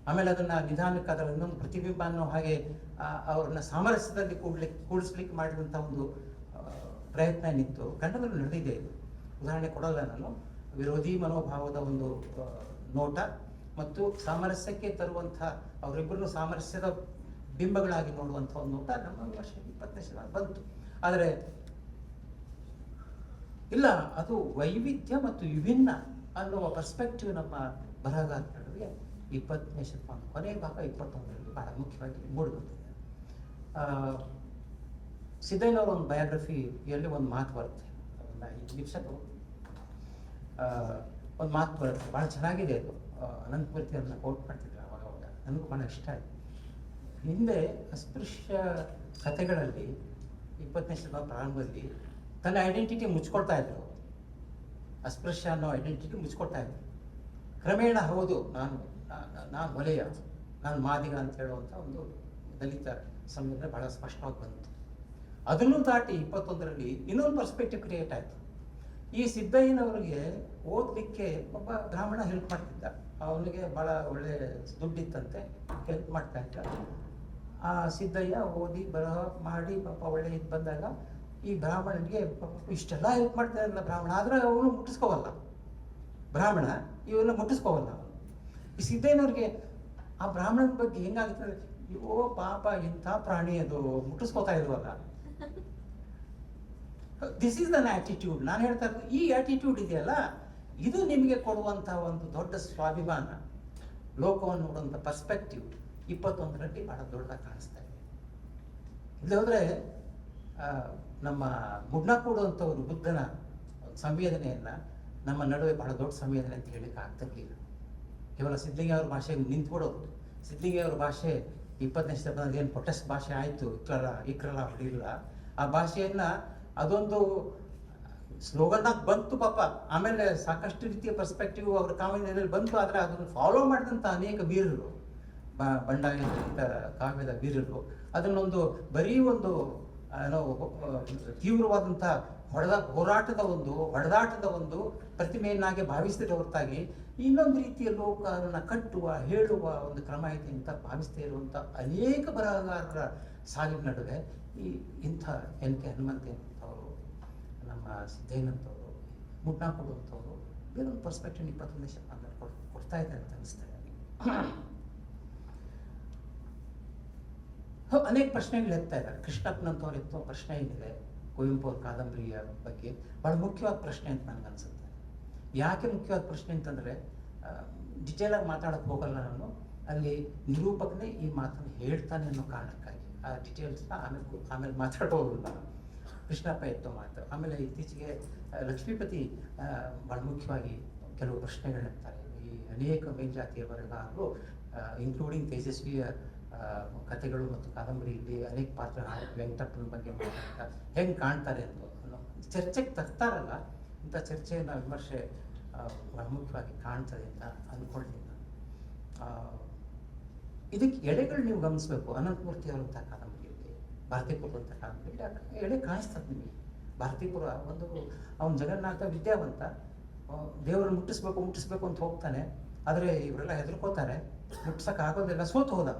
ಆಮೇಲೆ ಅದನ್ನು ನಿಧಾನಕ್ಕೆ ಅದರ ಇನ್ನೊಂದು ಪ್ರತಿಬಿಂಬ ಅನ್ನೋ ಹಾಗೆ ಅವ್ರನ್ನ ಸಾಮರಸ್ಯದಲ್ಲಿ ಕೂಡಿಸ್ಲಿಕ್ಕೆ ಮಾಡಿದಂಥ ಒಂದು ಪ್ರಯತ್ನ ಏನಿತ್ತು ಕನ್ನಡದಲ್ಲಿ ನಡೆದಿದೆ. ಇದು ಉದಾಹರಣೆ ಕೊಡೋಲ್ಲ ನಾನು. ವಿರೋಧಿ ಮನೋಭಾವದ ಒಂದು ನೋಟ ಮತ್ತು ಸಾಮರಸ್ಯಕ್ಕೆ ತರುವಂಥ ಅವರಿಬ್ಬರನ್ನು ಸಾಮರಸ್ಯದ ಬಿಂಬಗಳಾಗಿ ನೋಡುವಂಥ ಒಂದು ನೋಟ ನಮ್ಮ ವಿಮರ್ಶೆ 20ನೇ ಶತಮಾನ ಬಂತು. ಆದರೆ ಇಲ್ಲ, ಅದು ವೈವಿಧ್ಯ ಮತ್ತು ವಿಭಿನ್ನ ಅನ್ನುವ ಪರ್ಸ್ಪೆಕ್ಟಿವ್ ನಮ್ಮ ಬರಹಗಾರರಿಗೆ 20ನೇ ಶತಮಾನ ಕೊನೆ ಭಾಗ 21ರಲ್ಲಿ ಬಹಳ ಮುಖ್ಯವಾಗಿ ಮೂಡಿಬಂದಿದೆ. ಸಿದ್ದಯ್ಯನವರ ಒಂದು ಬಯೋಗ್ರಫಿಯಲ್ಲಿ ಒಂದು ಮಾತು ಬರುತ್ತೆ, ಅದನ್ನು 5 ನಿಮಿಷ ಒಂದು ಮಾತು ಬರುತ್ತೆ, ಭಾಳ ಚೆನ್ನಾಗಿದೆ ಅದು. ಅನಂತಮೂರ್ತಿ ಅದನ್ನ ಕೋಟ್ ಮಾಡ್ತಿದ್ರು ಅವಾಗ, ನನಗೂ ಭಾಳ ಇಷ್ಟ ಆಯಿತು. ಹಿಂದೆ ಅಸ್ಪೃಶ್ಯ ಕಥೆಗಳಲ್ಲಿ 20ನೇ ಶತಮಾನ ಪ್ರಾರಂಭದಲ್ಲಿ ತನ್ನ ಐಡೆಂಟಿಟಿ ಮುಚ್ಕೊಳ್ತಾ ಇದ್ರು. ಅಸ್ಪೃಶ್ಯ ಅನ್ನೋ ಐಡೆಂಟಿಟಿ ಮುಚ್ಕೊಳ್ತಾ ಇದ್ರು. ಕ್ರಮೇಣ ಹೌದು ನಾನು ವಲಯ, ನಾನು ಮಾದಿಗ ಅಂತ ಹೇಳುವಂಥ ಒಂದು ದಲಿತ ಸಂವೇದನೆ ಬಹಳ ಸ್ಪಷ್ಟವಾಗಿ ಬಂತು. ಅದನ್ನು ದಾಟಿ 21ರಲ್ಲಿ ಇನ್ನೊಂದು ಪರ್ಸ್ಪೆಕ್ಟಿವ್ ಕ್ರಿಯೇಟ್ ಆಯಿತು. ಈ ಸಿದ್ದಯ್ಯನವರಿಗೆ ಓದಲಿಕ್ಕೆ ಒಬ್ಬ ಬ್ರಾಹ್ಮಣ ಹೆಲ್ಪ್ ಮಾಡ್ತಿದ್ದ, ಅವನಿಗೆ ಭಾಳ ಒಳ್ಳೆ ದುಡ್ಡಿತ್ತಂತೆ, ಹೆಲ್ಪ್ ಮಾಡ್ತಾ ಇದ್ದ. ಆ ಸಿದ್ದಯ್ಯ ಓದಿ ಬರಹ ಮಾಡಿ ಪಾಪ ಒಳ್ಳೆ ಇದು ಬಂದಾಗ ಈ ಬ್ರಾಹ್ಮಣನಿಗೆ ಇಷ್ಟೆಲ್ಲ ಹೆಲ್ಪ್ ಮಾಡ್ತಾರಲ್ಲ ಬ್ರಾಹ್ಮಣ, ಆದರೆ ಅವನು ಮುಟ್ಟಿಸ್ಕೋವಲ್ಲ, ಬ್ರಾಹ್ಮಣ ಇವನ್ನ ಮುಟ್ಟಿಸ್ಕೋವಲ್ಲ ಅವನು. ಈ ಸಿದ್ದಯ್ಯನವ್ರಿಗೆ ಆ ಬ್ರಾಹ್ಮಣನ ಬಗ್ಗೆ ಹೆಂಗಾಗ್ತದೆ, ಅಯ್ಯೋ ಪಾಪ ಇಂಥ ಪ್ರಾಣಿ ಅದು ಮುಟ್ಟಿಸ್ಕೋತಾ ಇಲ್ವಲ್ಲ. This is an attitude. ನಾನು ಹೇಳ್ತಾ ಇರೋದು ಈ ಆಟಿಟ್ಯೂಡ್ ಇದೆಯಲ್ಲ, ಇದು ನಿಮಗೆ ಕೊಡುವಂಥ ಒಂದು ದೊಡ್ಡ ಸ್ವಾಭಿಮಾನ, ಲೋಕವನ್ನು ನೋಡುವಂಥ ಪರ್ಸ್ಪೆಕ್ಟಿವ್ 21ರಲ್ಲಿ ಬಹಳ ದೊಡ್ಡದಾಗಿ ಕಾಣಿಸ್ತಾ ಇದೆ. ಇಲ್ಲೋದ್ರೆ ನಮ್ಮ ಮುಡ್ನಕೂಡು ಅಂತವರು ಬುದ್ಧನ ಸಂವೇದನೆಯನ್ನು ನಮ್ಮ ನಡುವೆ ಬಹಳ ದೊಡ್ಡ ಸಂವೇದನೆ ಅಂತ ಹೇಳಲಿಕ್ಕೆ ಆಗ್ತಿರ್ಲಿಲ್ಲ. ಕೇವಲ ಸಿದ್ಧಲಿಂಗ ಅವ್ರ ಭಾಷೆಗೆ ನಿಂತ್ಬಿಡೋದು. ಸಿದ್ಧಲಿಂಗ ಅವ್ರ ಭಾಷೆ 20ನೇ ಶತಮಾನದಲ್ಲಿ ಏನು ಪ್ರೊಟೆಸ್ಟ್ ಭಾಷೆ ಆಯಿತು, ಇಕ್ರಲ್ಲ ಹೊಡಿಲ್ಲ, ಆ ಭಾಷೆಯನ್ನು ಅದೊಂದು ಸ್ಲೋಗನ್ನಾಗಿ ಬಂತು ಪಾಪ. ಆಮೇಲೆ ಸಾಕಷ್ಟು ರೀತಿಯ ಪರ್ಸ್ಪೆಕ್ಟಿವ್ ಅವ್ರ ಕಾವ್ಯದಲ್ಲಿ ಬಂತು. ಆದರೆ ಅದನ್ನು ಫಾಲೋ ಮಾಡಿದಂಥ ಅನೇಕ ವೀರರು, ಬಂಡಾಯ ಕಾವ್ಯದ ವೀರರು ಅದನ್ನೊಂದು ಬರೀ ಒಂದು ಏನೋ ತೀವ್ರವಾದಂಥ ಹೊಡೆದಾಟದ ಒಂದು ಪ್ರತಿಮೆಯನ್ನಾಗಿ ಭಾವಿಸಿದ ಹೊರತಾಗಿ ಇನ್ನೊಂದು ರೀತಿಯ ಲೋಕವನ್ನು ಕಟ್ಟುವ ಹೇಳುವ ಒಂದು ಕ್ರಮ ಇದೆ ಅಂತ ಭಾವಿಸದೇ ಇರುವಂಥ ಅನೇಕ ಬರಹಗಾರರ ಸಾಲಿನ ನಡುವೆ ಇಂಥ ಎನ್ ಕೆ ಹನುಮಂತಯ್ಯನಂಥವರು, ನಮ್ಮ ಸಿದ್ದಯ್ಯನಂಥವರು, ಮುಡ್ನಾಕೂಡುವಂಥವರು ಬೇರೊಂದು ಪರ್ಸ್ಪೆಕ್ಟಿವ್ 21ನೇ ಶತಮಾನದಲ್ಲಿ ಕೊಡ್ತಾ ಇದೆ ಅಂತ ಅನಿಸ್ತದೆ. ಅನೇಕ ಪ್ರಶ್ನೆಗಳು ಎತ್ತಾ ಇದ್ದಾರೆ. ಕೃಷ್ಣಪ್ಪನಂತವ್ರು ಎತ್ತುವ ಪ್ರಶ್ನೆ ಏನಿದೆ ಕುವೆಂಪು ಅವ್ರ ಕಾದಂಬರಿಯ ಬಗ್ಗೆ ಬಹಳ ಮುಖ್ಯವಾದ ಪ್ರಶ್ನೆ ಅಂತ ನನಗೆ ಅನಿಸುತ್ತೆ. ಯಾಕೆ ಮುಖ್ಯವಾದ ಪ್ರಶ್ನೆ ಅಂತಂದರೆ, ಡಿಟೇಲಾಗಿ ಮಾತಾಡೋಕ್ಕೆ ಹೋಗಲ್ಲ ನಾನು, ಅಲ್ಲಿ ನಿರೂಪಕನೇ ಈ ಮಾತನ್ನು ಹೇಳ್ತಾನೆ ಅನ್ನೋ ಕಾರಣಕ್ಕಾಗಿ ಆ ಡಿಟೇಲ್ಸ್ನ ಆಮೇಲೆ ಮಾತಾಡೋಲ್ಲ ನಾನು. ಕೃಷ್ಣಪ್ಪ ಎತ್ತೋ ಮಾತು, ಆಮೇಲೆ ಇತ್ತೀಚೆಗೆ ಲಕ್ಷ್ಮೀಪತಿ ಭಾಳ ಮುಖ್ಯವಾಗಿ ಕೆಲವು ಪ್ರಶ್ನೆಗಳು ಇರ್ತಾರೆ. ಈ ಅನೇಕ ಮೇಲ್ಜಾತಿಯ ಬರಹಗಾರರು ಇನ್ಕ್ಲೂಡಿಂಗ್ ತೇಜಸ್ವಿಯ ಕಥೆಗಳು ಮತ್ತು ಕಾದಂಬರಿಯಲ್ಲಿ ಅನೇಕ ಪಾತ್ರ ವೆಂಕಟಪ್ಪನ ಬಗ್ಗೆ ಮಾತಾಡ್ತಾ ಹೆಂಗೆ ಕಾಣ್ತಾರೆ ಅನ್ನೋ ಚರ್ಚೆಗೆ ತರ್ತಾರಲ್ಲ, ಇಂಥ ಚರ್ಚೆಯನ್ನು ವಿಮರ್ಶೆ ಮುಖ್ಯವಾಗಿ ಕಾಣ್ತದೆ ಅಂತ ಅಂದ್ಕೊಂಡಿದ್ದೀನಿ. ಇದಕ್ಕೆ ಎಳೆಗಳು ನೀವು ಗಮನಿಸಬೇಕು. ಅನಂತಮೂರ್ತಿ ಅವರಂಥ ಕಾದಂಬರಿಯಲ್ಲಿ, ಭಾರತೀಪುರ ಅಂತ ಕಾದಂಬರಿಯಲ್ಲಿ ಎಳೆ ಕಾಣಿಸ್ತದೆ ನಿಮಗೆ. ಭಾರತೀಪುರ ಒಂದು ಅವನ ಜಗನ್ನಾಥ ವಿದ್ಯಾವಂತ, ದೇವರನ್ನು ಮುಟ್ಟಿಸ್ಬೇಕು ಅಂತ ಹೋಗ್ತಾನೆ. ಆದರೆ ಇವರೆಲ್ಲ ಹೆದರ್ಕೋತಾರೆ, ಮುಟ್ಸೋಕ್ಕಾಗೋದಿಲ್ಲ, ಸೋತು ಹೋದ.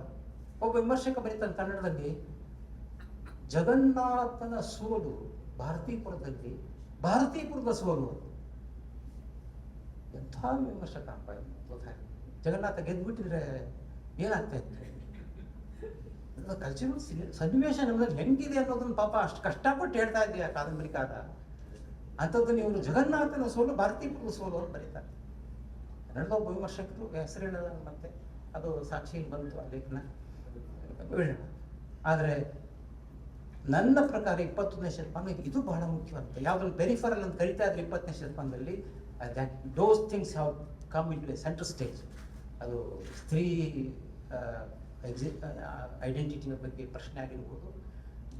ಒಬ್ಬ ವಿಮರ್ಶಕ ಬರೀತಾನೆ ಕನ್ನಡದಲ್ಲಿ, ಜಗನ್ನಾಥನ ಸೋಲು ಭಾರತೀಪುರದ ಸೋಲು. ಎಂಥ ವಿಮರ್ಶಕ ಗೊತ್ತಾಗಿ. ಜಗನ್ನಾಥ ಗೆದ್ದುಬಿಟ್ಟಿದ್ರೆ ಏನಾಗ್ತಾ ಇತ್ತು? ಕಲ್ಚರಲ್ ಸನ್ನಿವೇಶ ನಮ್ಮಲ್ಲಿ ಹೆಂಗಿದೆ ಅನ್ನೋದನ್ನ ಪಾಪ ಅಷ್ಟು ಕಷ್ಟಪಟ್ಟು ಹೇಳ್ತಾ ಇದೆಯಾ ಕಾದಂಬರಿಕಾರ. ಅಂಥದ್ದನ್ನು ಇವರು ಜಗನ್ನಾಥನ ಸೋಲು ಭಾರತೀಪುರದ ಸೋಲು ಅಂತ ಬರೀತಾರೆ. ಕನ್ನಡದ ಒಬ್ಬ ವಿಮರ್ಶಕರು ಹೆಸರು ಹೇಳೋದ, ಮತ್ತೆ ಅದು ಸಾಕ್ಷಿಗೆ ಬಂತು ಆ ಲೇಖನ ಹೇಳೋಣ. ಆದರೆ ನನ್ನ ಪ್ರಕಾರ 21ನೇ ಶತಮಾನ ಇದು ಬಹಳ ಮುಖ್ಯವಾದ, ಯಾವುದನ್ನು ಪೆರಿಫರಲ್ ಅಂತ ಕರಿತಾ ಇದ್ರೆ 20ನೇ ಶತಮಾನದಲ್ಲಿ those things have come in to a central stage. ಅದು ಸ್ತ್ರೀ ಐಡೆಂಟಿಟಿಯ ಬಗ್ಗೆ ಪ್ರಶ್ನೆ ಆಗಿರ್ಬೋದು,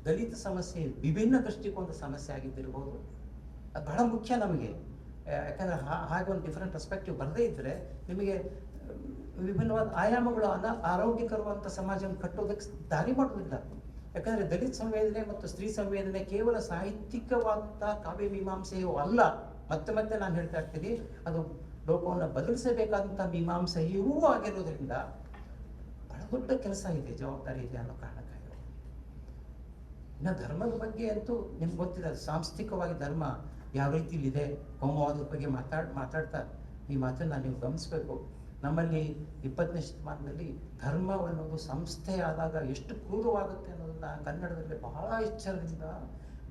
ದಲಿತ ಸಮಸ್ಯೆ ವಿಭಿನ್ನ ದೃಷ್ಟಿಕೋನದ ಸಮಸ್ಯೆ ಆಗಿದ್ದಿರ್ಬೋದು, ಅದು ಬಹಳ ಮುಖ್ಯ ನಮಗೆ. ಯಾಕಂದರೆ ಹಾಗೆ ಒಂದು ಡಿಫ್ರೆಂಟ್ ಪರ್ಸ್ಪೆಕ್ಟಿವ್ ಬರದೇ ಇದ್ದರೆ ನಿಮಗೆ ವಿಭಿನ್ನವಾದ ಆಯಾಮಗಳು ಆರೋಗ್ಯಕರವಾದಂಥ ಸಮಾಜವನ್ನು ಕಟ್ಟೋದಕ್ಕೆ ದಾರಿ ಮಾಡೋದಿಲ್ಲ. ಯಾಕಂದರೆ ದಲಿತ ಸಂವೇದನೆ ಮತ್ತು ಸ್ತ್ರೀ ಸಂವೇದನೆ ಕೇವಲ ಸಾಹಿತ್ಯಿಕವಾದಂಥ ಕಾವ್ಯ ಮೀಮಾಂಸೆಯೂ ಅಲ್ಲ, ಮತ್ತೆ ಮತ್ತೆ ನಾನು ಹೇಳ್ತಾ ಇರ್ತೀನಿ, ಅದು ಲೋಕವನ್ನು ಬದಲಿಸಬೇಕಾದಂಥ ಮೀಮಾಂಸೆಯೂ ಆಗಿರೋದ್ರಿಂದ ಬಹಳ ದೊಡ್ಡ ಕೆಲಸ ಇದೆ, ಜವಾಬ್ದಾರಿ ಇದೆ ಅನ್ನೋ ಕಾರಣಕ್ಕಾಗಿ. ಇನ್ನು ಧರ್ಮದ ಬಗ್ಗೆ ಅಂತೂ ನಿಮ್ಗೆ ಗೊತ್ತಿದೆ, ಸಾಂಸ್ಥಿಕವಾಗಿ ಧರ್ಮ ಯಾವ ರೀತಿಲಿದೆ, ಕೋಮವಾದದ ಬಗ್ಗೆ ಮಾತಾಡ್ತಾ ಈ ಮಾತನ್ನು ನೀವು ಗಮನಿಸಬೇಕು. ನಮ್ಮಲ್ಲಿ 20ನೇ ಶತಮಾನದಲ್ಲಿ ಧರ್ಮ ಅನ್ನೋದು ಸಂಸ್ಥೆ ಆದಾಗ ಎಷ್ಟು ಕ್ರೂರವಾಗುತ್ತೆ ಅನ್ನೋದನ್ನ ಕನ್ನಡದಲ್ಲಿ ಬಹಳ ಎಚ್ಚರದಿಂದ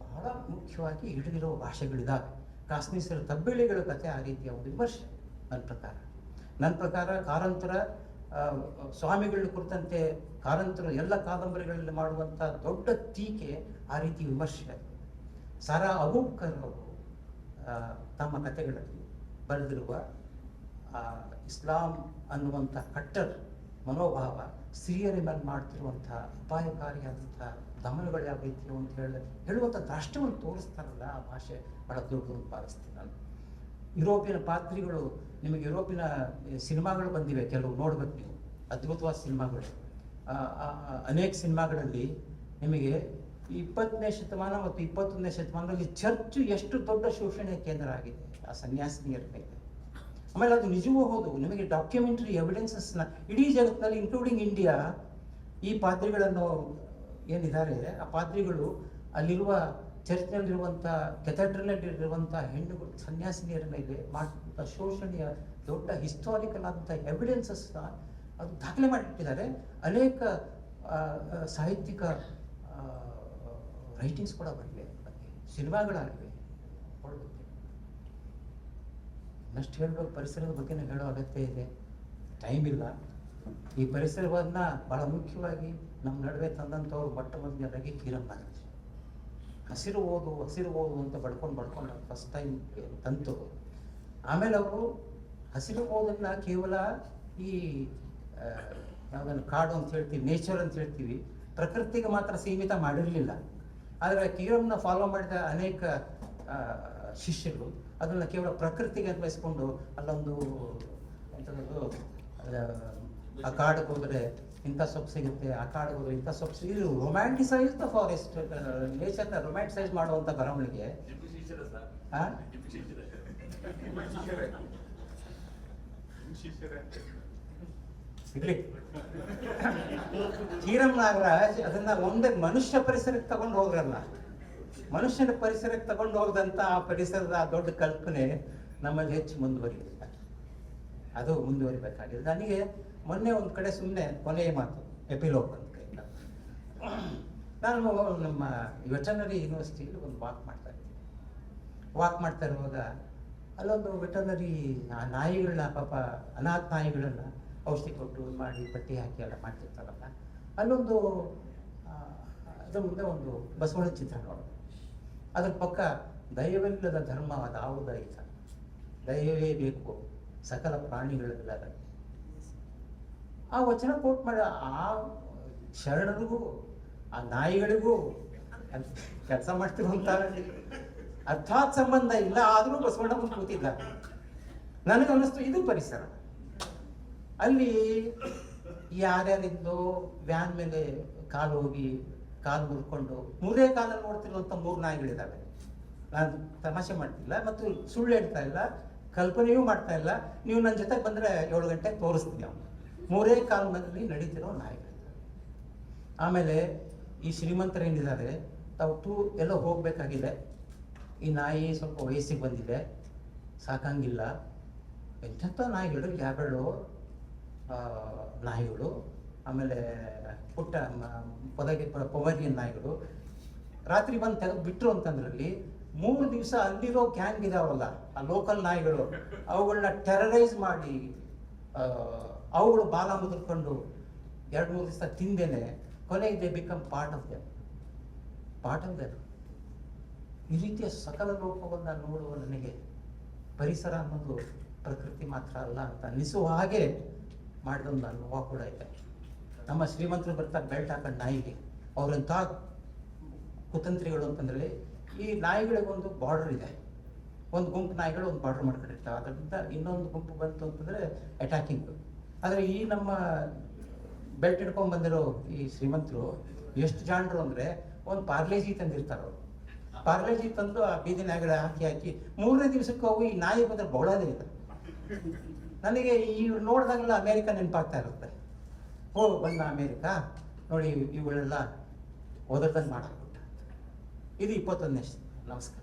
ಬಹಳ ಮುಖ್ಯವಾಗಿ ಹಿಡಿದಿರೋ ಭಾಷೆಗಳಿದ್ದಾವೆ. ಕಾಸ್ಮೀಸರ ತಬ್ಬಿಳಿಗಳ ಕಥೆ ಆ ರೀತಿಯ ಒಂದು ವಿಮರ್ಶೆ ನನ್ನ ಪ್ರಕಾರ ಕಾರಂತರ ಸ್ವಾಮಿಗಳ ಕುರಿತಂತೆ ಕಾರಂತರು ಎಲ್ಲ ಕಾದಂಬರಿಗಳಲ್ಲಿ ಮಾಡುವಂಥ ದೊಡ್ಡ ಟೀಕೆ ಆ ರೀತಿ ವಿಮರ್ಶೆ. ಸಾರಾ ಅಬೂಬಕರ್ ಅವರು ತಮ್ಮ ಕಥೆಗಳಲ್ಲಿ ಬರೆದಿರುವ ಇಸ್ಲಾಂ ಅನ್ನುವಂಥ ಕಟ್ಟರ್ ಮನೋಭಾವ, ಸ್ತ್ರೀಯರ ಮೇಲೆ ಮಾಡ್ತಿರುವಂಥ ಅಪಾಯಕಾರಿಯಾದಂಥ ದಮನಗಳು ಯಾವ ರೀತಿ ಅಂತ ಹೇಳುವಂಥ ರಾಷ್ಟ್ರವನ್ನು ತೋರಿಸ್ತಾರಲ್ಲ, ಆ ಭಾಷೆ ಬಹಳ ದೊಡ್ಡ ಭಾವಿಸ್ತೀನಿ ನಾನು. ಯುರೋಪಿಯನ್ ಪಾತ್ರಿಗಳು, ನಿಮಗೆ ಯುರೋಪಿನ ಸಿನಿಮಾಗಳು ಬಂದಿವೆ, ಕೆಲವು ನೋಡ್ಬೇಕು ನೀವು, ಅದ್ಭುತವಾದ ಸಿನಿಮಾಗಳು. ಅನೇಕ ಸಿನಿಮಾಗಳಲ್ಲಿ ನಿಮಗೆ 20ನೇ ಶತಮಾನ ಮತ್ತು 21ನೇ ಶತಮಾನದಲ್ಲಿ ಚರ್ಚ್ ಎಷ್ಟು ದೊಡ್ಡ ಶೋಷಣೆ ಕೇಂದ್ರ ಆಗಿದೆ ಆ ಸನ್ಯಾಸಿನಿಯರ ಮೇಲೆ. ಆಮೇಲೆ ಅದು ನಿಜವೂ ಹೌದು. ನಿಮಗೆ ಡಾಕ್ಯುಮೆಂಟರಿ ಎವಿಡೆನ್ಸಸ್ನ ಇಡೀ ಜಗತ್ತಿನಲ್ಲಿ ಇನ್ಕ್ಲೂಡಿಂಗ್ ಇಂಡಿಯಾ, ಈ ಪಾದ್ರಿಗಳನ್ನು ಏನಿದ್ದಾರೆ ಆ ಪಾದ್ರಿಗಳು ಅಲ್ಲಿರುವ ಚರ್ಚ್ನಲ್ಲಿರುವಂಥ ಕೆಥೆಡ್ರಲ್ನಲ್ಲಿರುವಂಥ ಹೆಣ್ಣುಗಳು ಸನ್ಯಾಸಿನಿಯರ ಮೇಲೆ ಮಾಡಿದಂಥ ಶೋಷಣೆಯ ದೊಡ್ಡ ಹಿಸ್ಟಾರಿಕಲ್ ಆದಂಥ ಎವಿಡೆನ್ಸಸ್ನ ಅದು ದಾಖಲೆ ಮಾಡಿಟ್ಟಿದ್ದಾರೆ. ಅನೇಕ ಸಾಹಿತ್ಯಿಕ ರೈಟಿಂಗ್ಸ್ ಕೂಡ ಬರಲಿವೆ, ಬಗ್ಗೆ ಸಿನಿಮಾಗಳಾಗಿವೆ. ಇನ್ನಷ್ಟು ಹೇಳಬೇಕು, ಪರಿಸರದ ಬಗ್ಗೆನೇ ಹೇಳೋ ಅಗತ್ಯ ಇದೆ, ಟೈಮ್ ಇಲ್ಲ. ಈ ಪರಿಸರವನ್ನು ಬಹಳ ಮುಖ್ಯವಾಗಿ ನಮ್ಮ ನಡುವೆ ತಂದಂಥವ್ರು ಮೊಟ್ಟ ಮೊದಲನೇದಾಗಿ ಕೀರನ್ ನಾಗರಾಜ್. ಹಸಿರು ಓದು ಅಂತ ಬಡ್ಕೊಂಡು ಫಸ್ಟ್ ಟೈಮ್ ತಂತು. ಆಮೇಲೆ ಅವರು ಹಸಿರು ಓದನ್ನು ಕೇವಲ ಈ ಯಾವುದನ್ನು ಕಾಡು ಅಂತ ಹೇಳ್ತೀವಿ, ನೇಚರ್ ಅಂತ ಹೇಳ್ತೀವಿ, ಪ್ರಕೃತಿಗೆ ಮಾತ್ರ ಸೀಮಿತ ಮಾಡಿರಲಿಲ್ಲ. ಆದರೆ ಕೀರನ್ನ ಫಾಲೋ ಮಾಡಿದ ಅನೇಕ ಶಿಷ್ಯರು ಅದನ್ನು ಕೇವಲ ಪ್ರಕೃತಿಗೆ ಅನ್ವಯಿಸ್ಕೊಂಡು ಅಲ್ಲೊಂದು ಎಂಥದ್ದು ಆ ಕಾಡಿಗೆ ಹೋದರೆ ಇಂಥ ಸೊಪ್ಪು ಸಿಗುತ್ತೆ, ಆ ಕಾಡಿಗೆ ಹೋದರೆ ಇಂಥ ಸೊಪ್ಪು ಸಿಗುತ್ತೆ. ಇದು ರೊಮ್ಯಾಂಟಿಸೈಸ್ ದ ಫಾರೆಸ್ಟ್, ನೇಚರ್ನ ರೊಮ್ಯಾಂಟಿಸೈಸ್ ಮಾಡುವಂಥ ಬರವಣಿಗೆ. ಇರ್ಲಿ, ಕೀರನ್ ನಾಗರಾಜ್ ಅದನ್ನ ಒಂದೇ ಮನುಷ್ಯ ಪರಿಸರಕ್ಕೆ ತಗೊಂಡು ಹೋದ್ರಲ್ಲ, ಮನುಷ್ಯನ ಪರಿಸರಕ್ಕೆ ತಗೊಂಡು ಹೋಗದಂತ ಆ ಪರಿಸರದ ದೊಡ್ಡ ಕಲ್ಪನೆ ನಮ್ಮಲ್ಲಿ ಹೆಚ್ಚು ಮುಂದುವರಿಬೇಕಾಗಿದೆ. ನನಗೆ ಮೊನ್ನೆ ಒಂದು ಕಡೆ ಸುಮ್ಮನೆ ಕೊನೆಯ ಮಾತು ಎಪಿಲೋಗ್ ಅಂತ ಕೈಯಿಂದ ನಾನು ನಮ್ಮ ವೆಟರ್ನರಿ ಯೂನಿವರ್ಸಿಟಿಯಲ್ಲಿ ಒಂದು ವಾಕ್ ಮಾಡ್ತಾ ಇರುವಾಗ ಅಲ್ಲೊಂದು ವೆಟರ್ನರಿ ನಾಯಿಗಳನ್ನ, ಪಾಪ ಅನಾಥ ನಾಯಿಗಳನ್ನ ಔಷಧಿ ಕೊಟ್ಟು ಮಾಡಿ ಬಟ್ಟೆ ಹಾಕಿ ಎಲ್ಲ ಮಾಡ್ತಿರ್ತಾರಲ್ಲ, ಅಲ್ಲೊಂದು ಅದ್ರ ಮುಂದೆ ಒಂದು ಬಸವಣ್ಣ ಚಿತ್ರ ನೋಡೋದು. ಅದ್ರ ಪಕ್ಕ ದೈವವಿಲ್ಲದ ಧರ್ಮ ಅದಾವುದೈತ, ದೈವವೇ ಬೇಕು ಸಕಲ ಪ್ರಾಣಿಗಳೆಲ್ಲರ. ಆ ವಚನ ಕೋಟ್ ಮಾಡಿ ಆ ಶರಣರಿಗೂ ಆ ನಾಯಿಗಳಿಗೂ ಕೆಲಸ ಮಾಡ್ತಿರುವಂತ ಅರ್ಥಾತ್ ಸಂಬಂಧ ಇಲ್ಲ, ಆದರೂ ಬಸವಣ್ಣ ಮುಂದೆ ಕೂತಿದ್ದ. ನನಗನ್ನಿಸ್ತು ಇದು ಪರಿಸರ. ಅಲ್ಲಿ ಯಾರ್ಯಾರಿದ್ದೋ ವ್ಯಾನ್ ಮೇಲೆ ಕಾಲು ಹೋಗಿ ಕಾಲು ಮುರ್ಕೊಂಡು ಮೂರೇ ಕಾಲಲ್ಲಿ ನೋಡ್ತಿರುವಂಥ 3 ನಾಯಿಗಳಿದ್ದಾವೆ. ನಾನು ತಮಾಷೆ ಮಾಡ್ತಿಲ್ಲ ಮತ್ತು ಸುಳ್ಳು ಹೇಳ್ತಾ ಇಲ್ಲ, ಕಲ್ಪನೆಯೂ ಮಾಡ್ತಾ ಇಲ್ಲ. ನೀವು ನನ್ನ ಜೊತೆಗೆ ಬಂದರೆ 7 ಗಂಟೆಗೆ ತೋರಿಸ್ತೀನಿ. ಅವನು 3 ಕಾಲಿನಲ್ಲಿ ನಡೀತಿರೋ ನಾಯಿಗಳಿದ್ದಾವೆ. ಆಮೇಲೆ ಈ ಶ್ರೀಮಂತರೇನಿದ್ದಾರೆ, ತಾವು ಎಲ್ಲೋ ಹೋಗಬೇಕಾಗಿದೆ, ಈ ನಾಯಿ ಸ್ವಲ್ಪ ವಯಸ್ಸಿಗೆ ಬಂದಿದೆ, ಸಾಕಂಗಿಲ್ಲ, ಎಂಥ ನಾಯಿಗಳು, ಯಾಗಳು ನಾಯಿಗಳು, ಆಮೇಲೆ ಪುಟ್ಟ ಪೊಮರಿಯನ್ ನಾಯಿಗಳು ರಾತ್ರಿ ಬಂದು ತೆಗೆದು ಬಿಟ್ಟರು ಅಂತಂದ್ರಲ್ಲಿ 3 ದಿವಸ ಅಲ್ಲಿರೋ ಗ್ಯಾಂಗ್ ಇದಾವಲ್ಲ ಆ ಲೋಕಲ್ ನಾಯಿಗಳು, ಅವುಗಳನ್ನ ಟೆರರೈಸ್ ಮಾಡಿ ಅವುಗಳು ಬಾಲ ಮುದ್ರಕೊಂಡು 2-3 ದಿವಸ ತಿಂದೇನೆ ಕೊನೆಗೆ they become part of them. ಈ ರೀತಿಯ ಸಕಲ ಲೋಕವನ್ನು ನೋಡುವ ನನಗೆ ಪರಿಸರ ಅನ್ನೋದು ಪ್ರಕೃತಿ ಮಾತ್ರ ಅಲ್ಲ ಅಂತ ಅನ್ನಿಸುವ ಹಾಗೆ ಮಾಡಿದೊಂದು ಅನುಭವ ಕೂಡ ಇದೆ. ನಮ್ಮ ಶ್ರೀಮಂತರು ಬರ್ತಾರೆ ಬೆಲ್ಟ್ ಹಾಕೊಂಡು ನಾಯಿಗೆ, ಅವರಂಥ ಕುತಂತ್ರಿಗಳು ಅಂತಂದರೆ ಈ ನಾಯಿಗಳಿಗೊಂದು ಬಾರ್ಡರ್ ಇದೆ, ಒಂದು ಗುಂಪು ನಾಯಿಗಳು ಒಂದು ಬಾರ್ಡರ್ ಮಾಡ್ಕೊಂಡಿರ್ತಾವೆ, ಅದರಿಂದ ಇನ್ನೊಂದು ಗುಂಪು ಬಂತು ಅಂತಂದರೆ ಅಟ್ಯಾಕಿಂಗ್. ಆದರೆ ಈ ನಮ್ಮ ಬೆಲ್ಟ್ ಹಿಡ್ಕೊಂಡು ಬಂದಿರೋ ಈ ಶ್ರೀಮಂತರು ಎಷ್ಟು ಜಾಣರು ಅಂದರೆ ಒಂದು ಪಾರ್ಲೇಜಿ ತಂದಿರ್ತಾರೆ ಅವರು. ಪಾರ್ಲೇಜಿ ತಂದು ಆ ಬೀದಿ ನಾಯಿಗಳ ಹಾಕಿ 3ನೇ ದಿವಸಕ್ಕೆ ಅವು ಈ ನಾಯಿ ಬಂದರೆ ಬೌಳೋದೇ ಇದೆ. ನನಗೆ ಇವ್ರು ನೋಡಿದಾಗೆಲ್ಲ ಅಮೇರಿಕ ನೆನಪಾಗ್ತಾ ಇರುತ್ತೆ. ಓ ಬಂದ ಅಮೇರಿಕಾ ನೋಡಿ, ಇವುಗಳೆಲ್ಲ ಓದೋದನ್ನು ಮಾಡಾಕ್ಬಿಟ್ಟ. ಇದು 21ನೇ. ನಮಸ್ಕಾರ.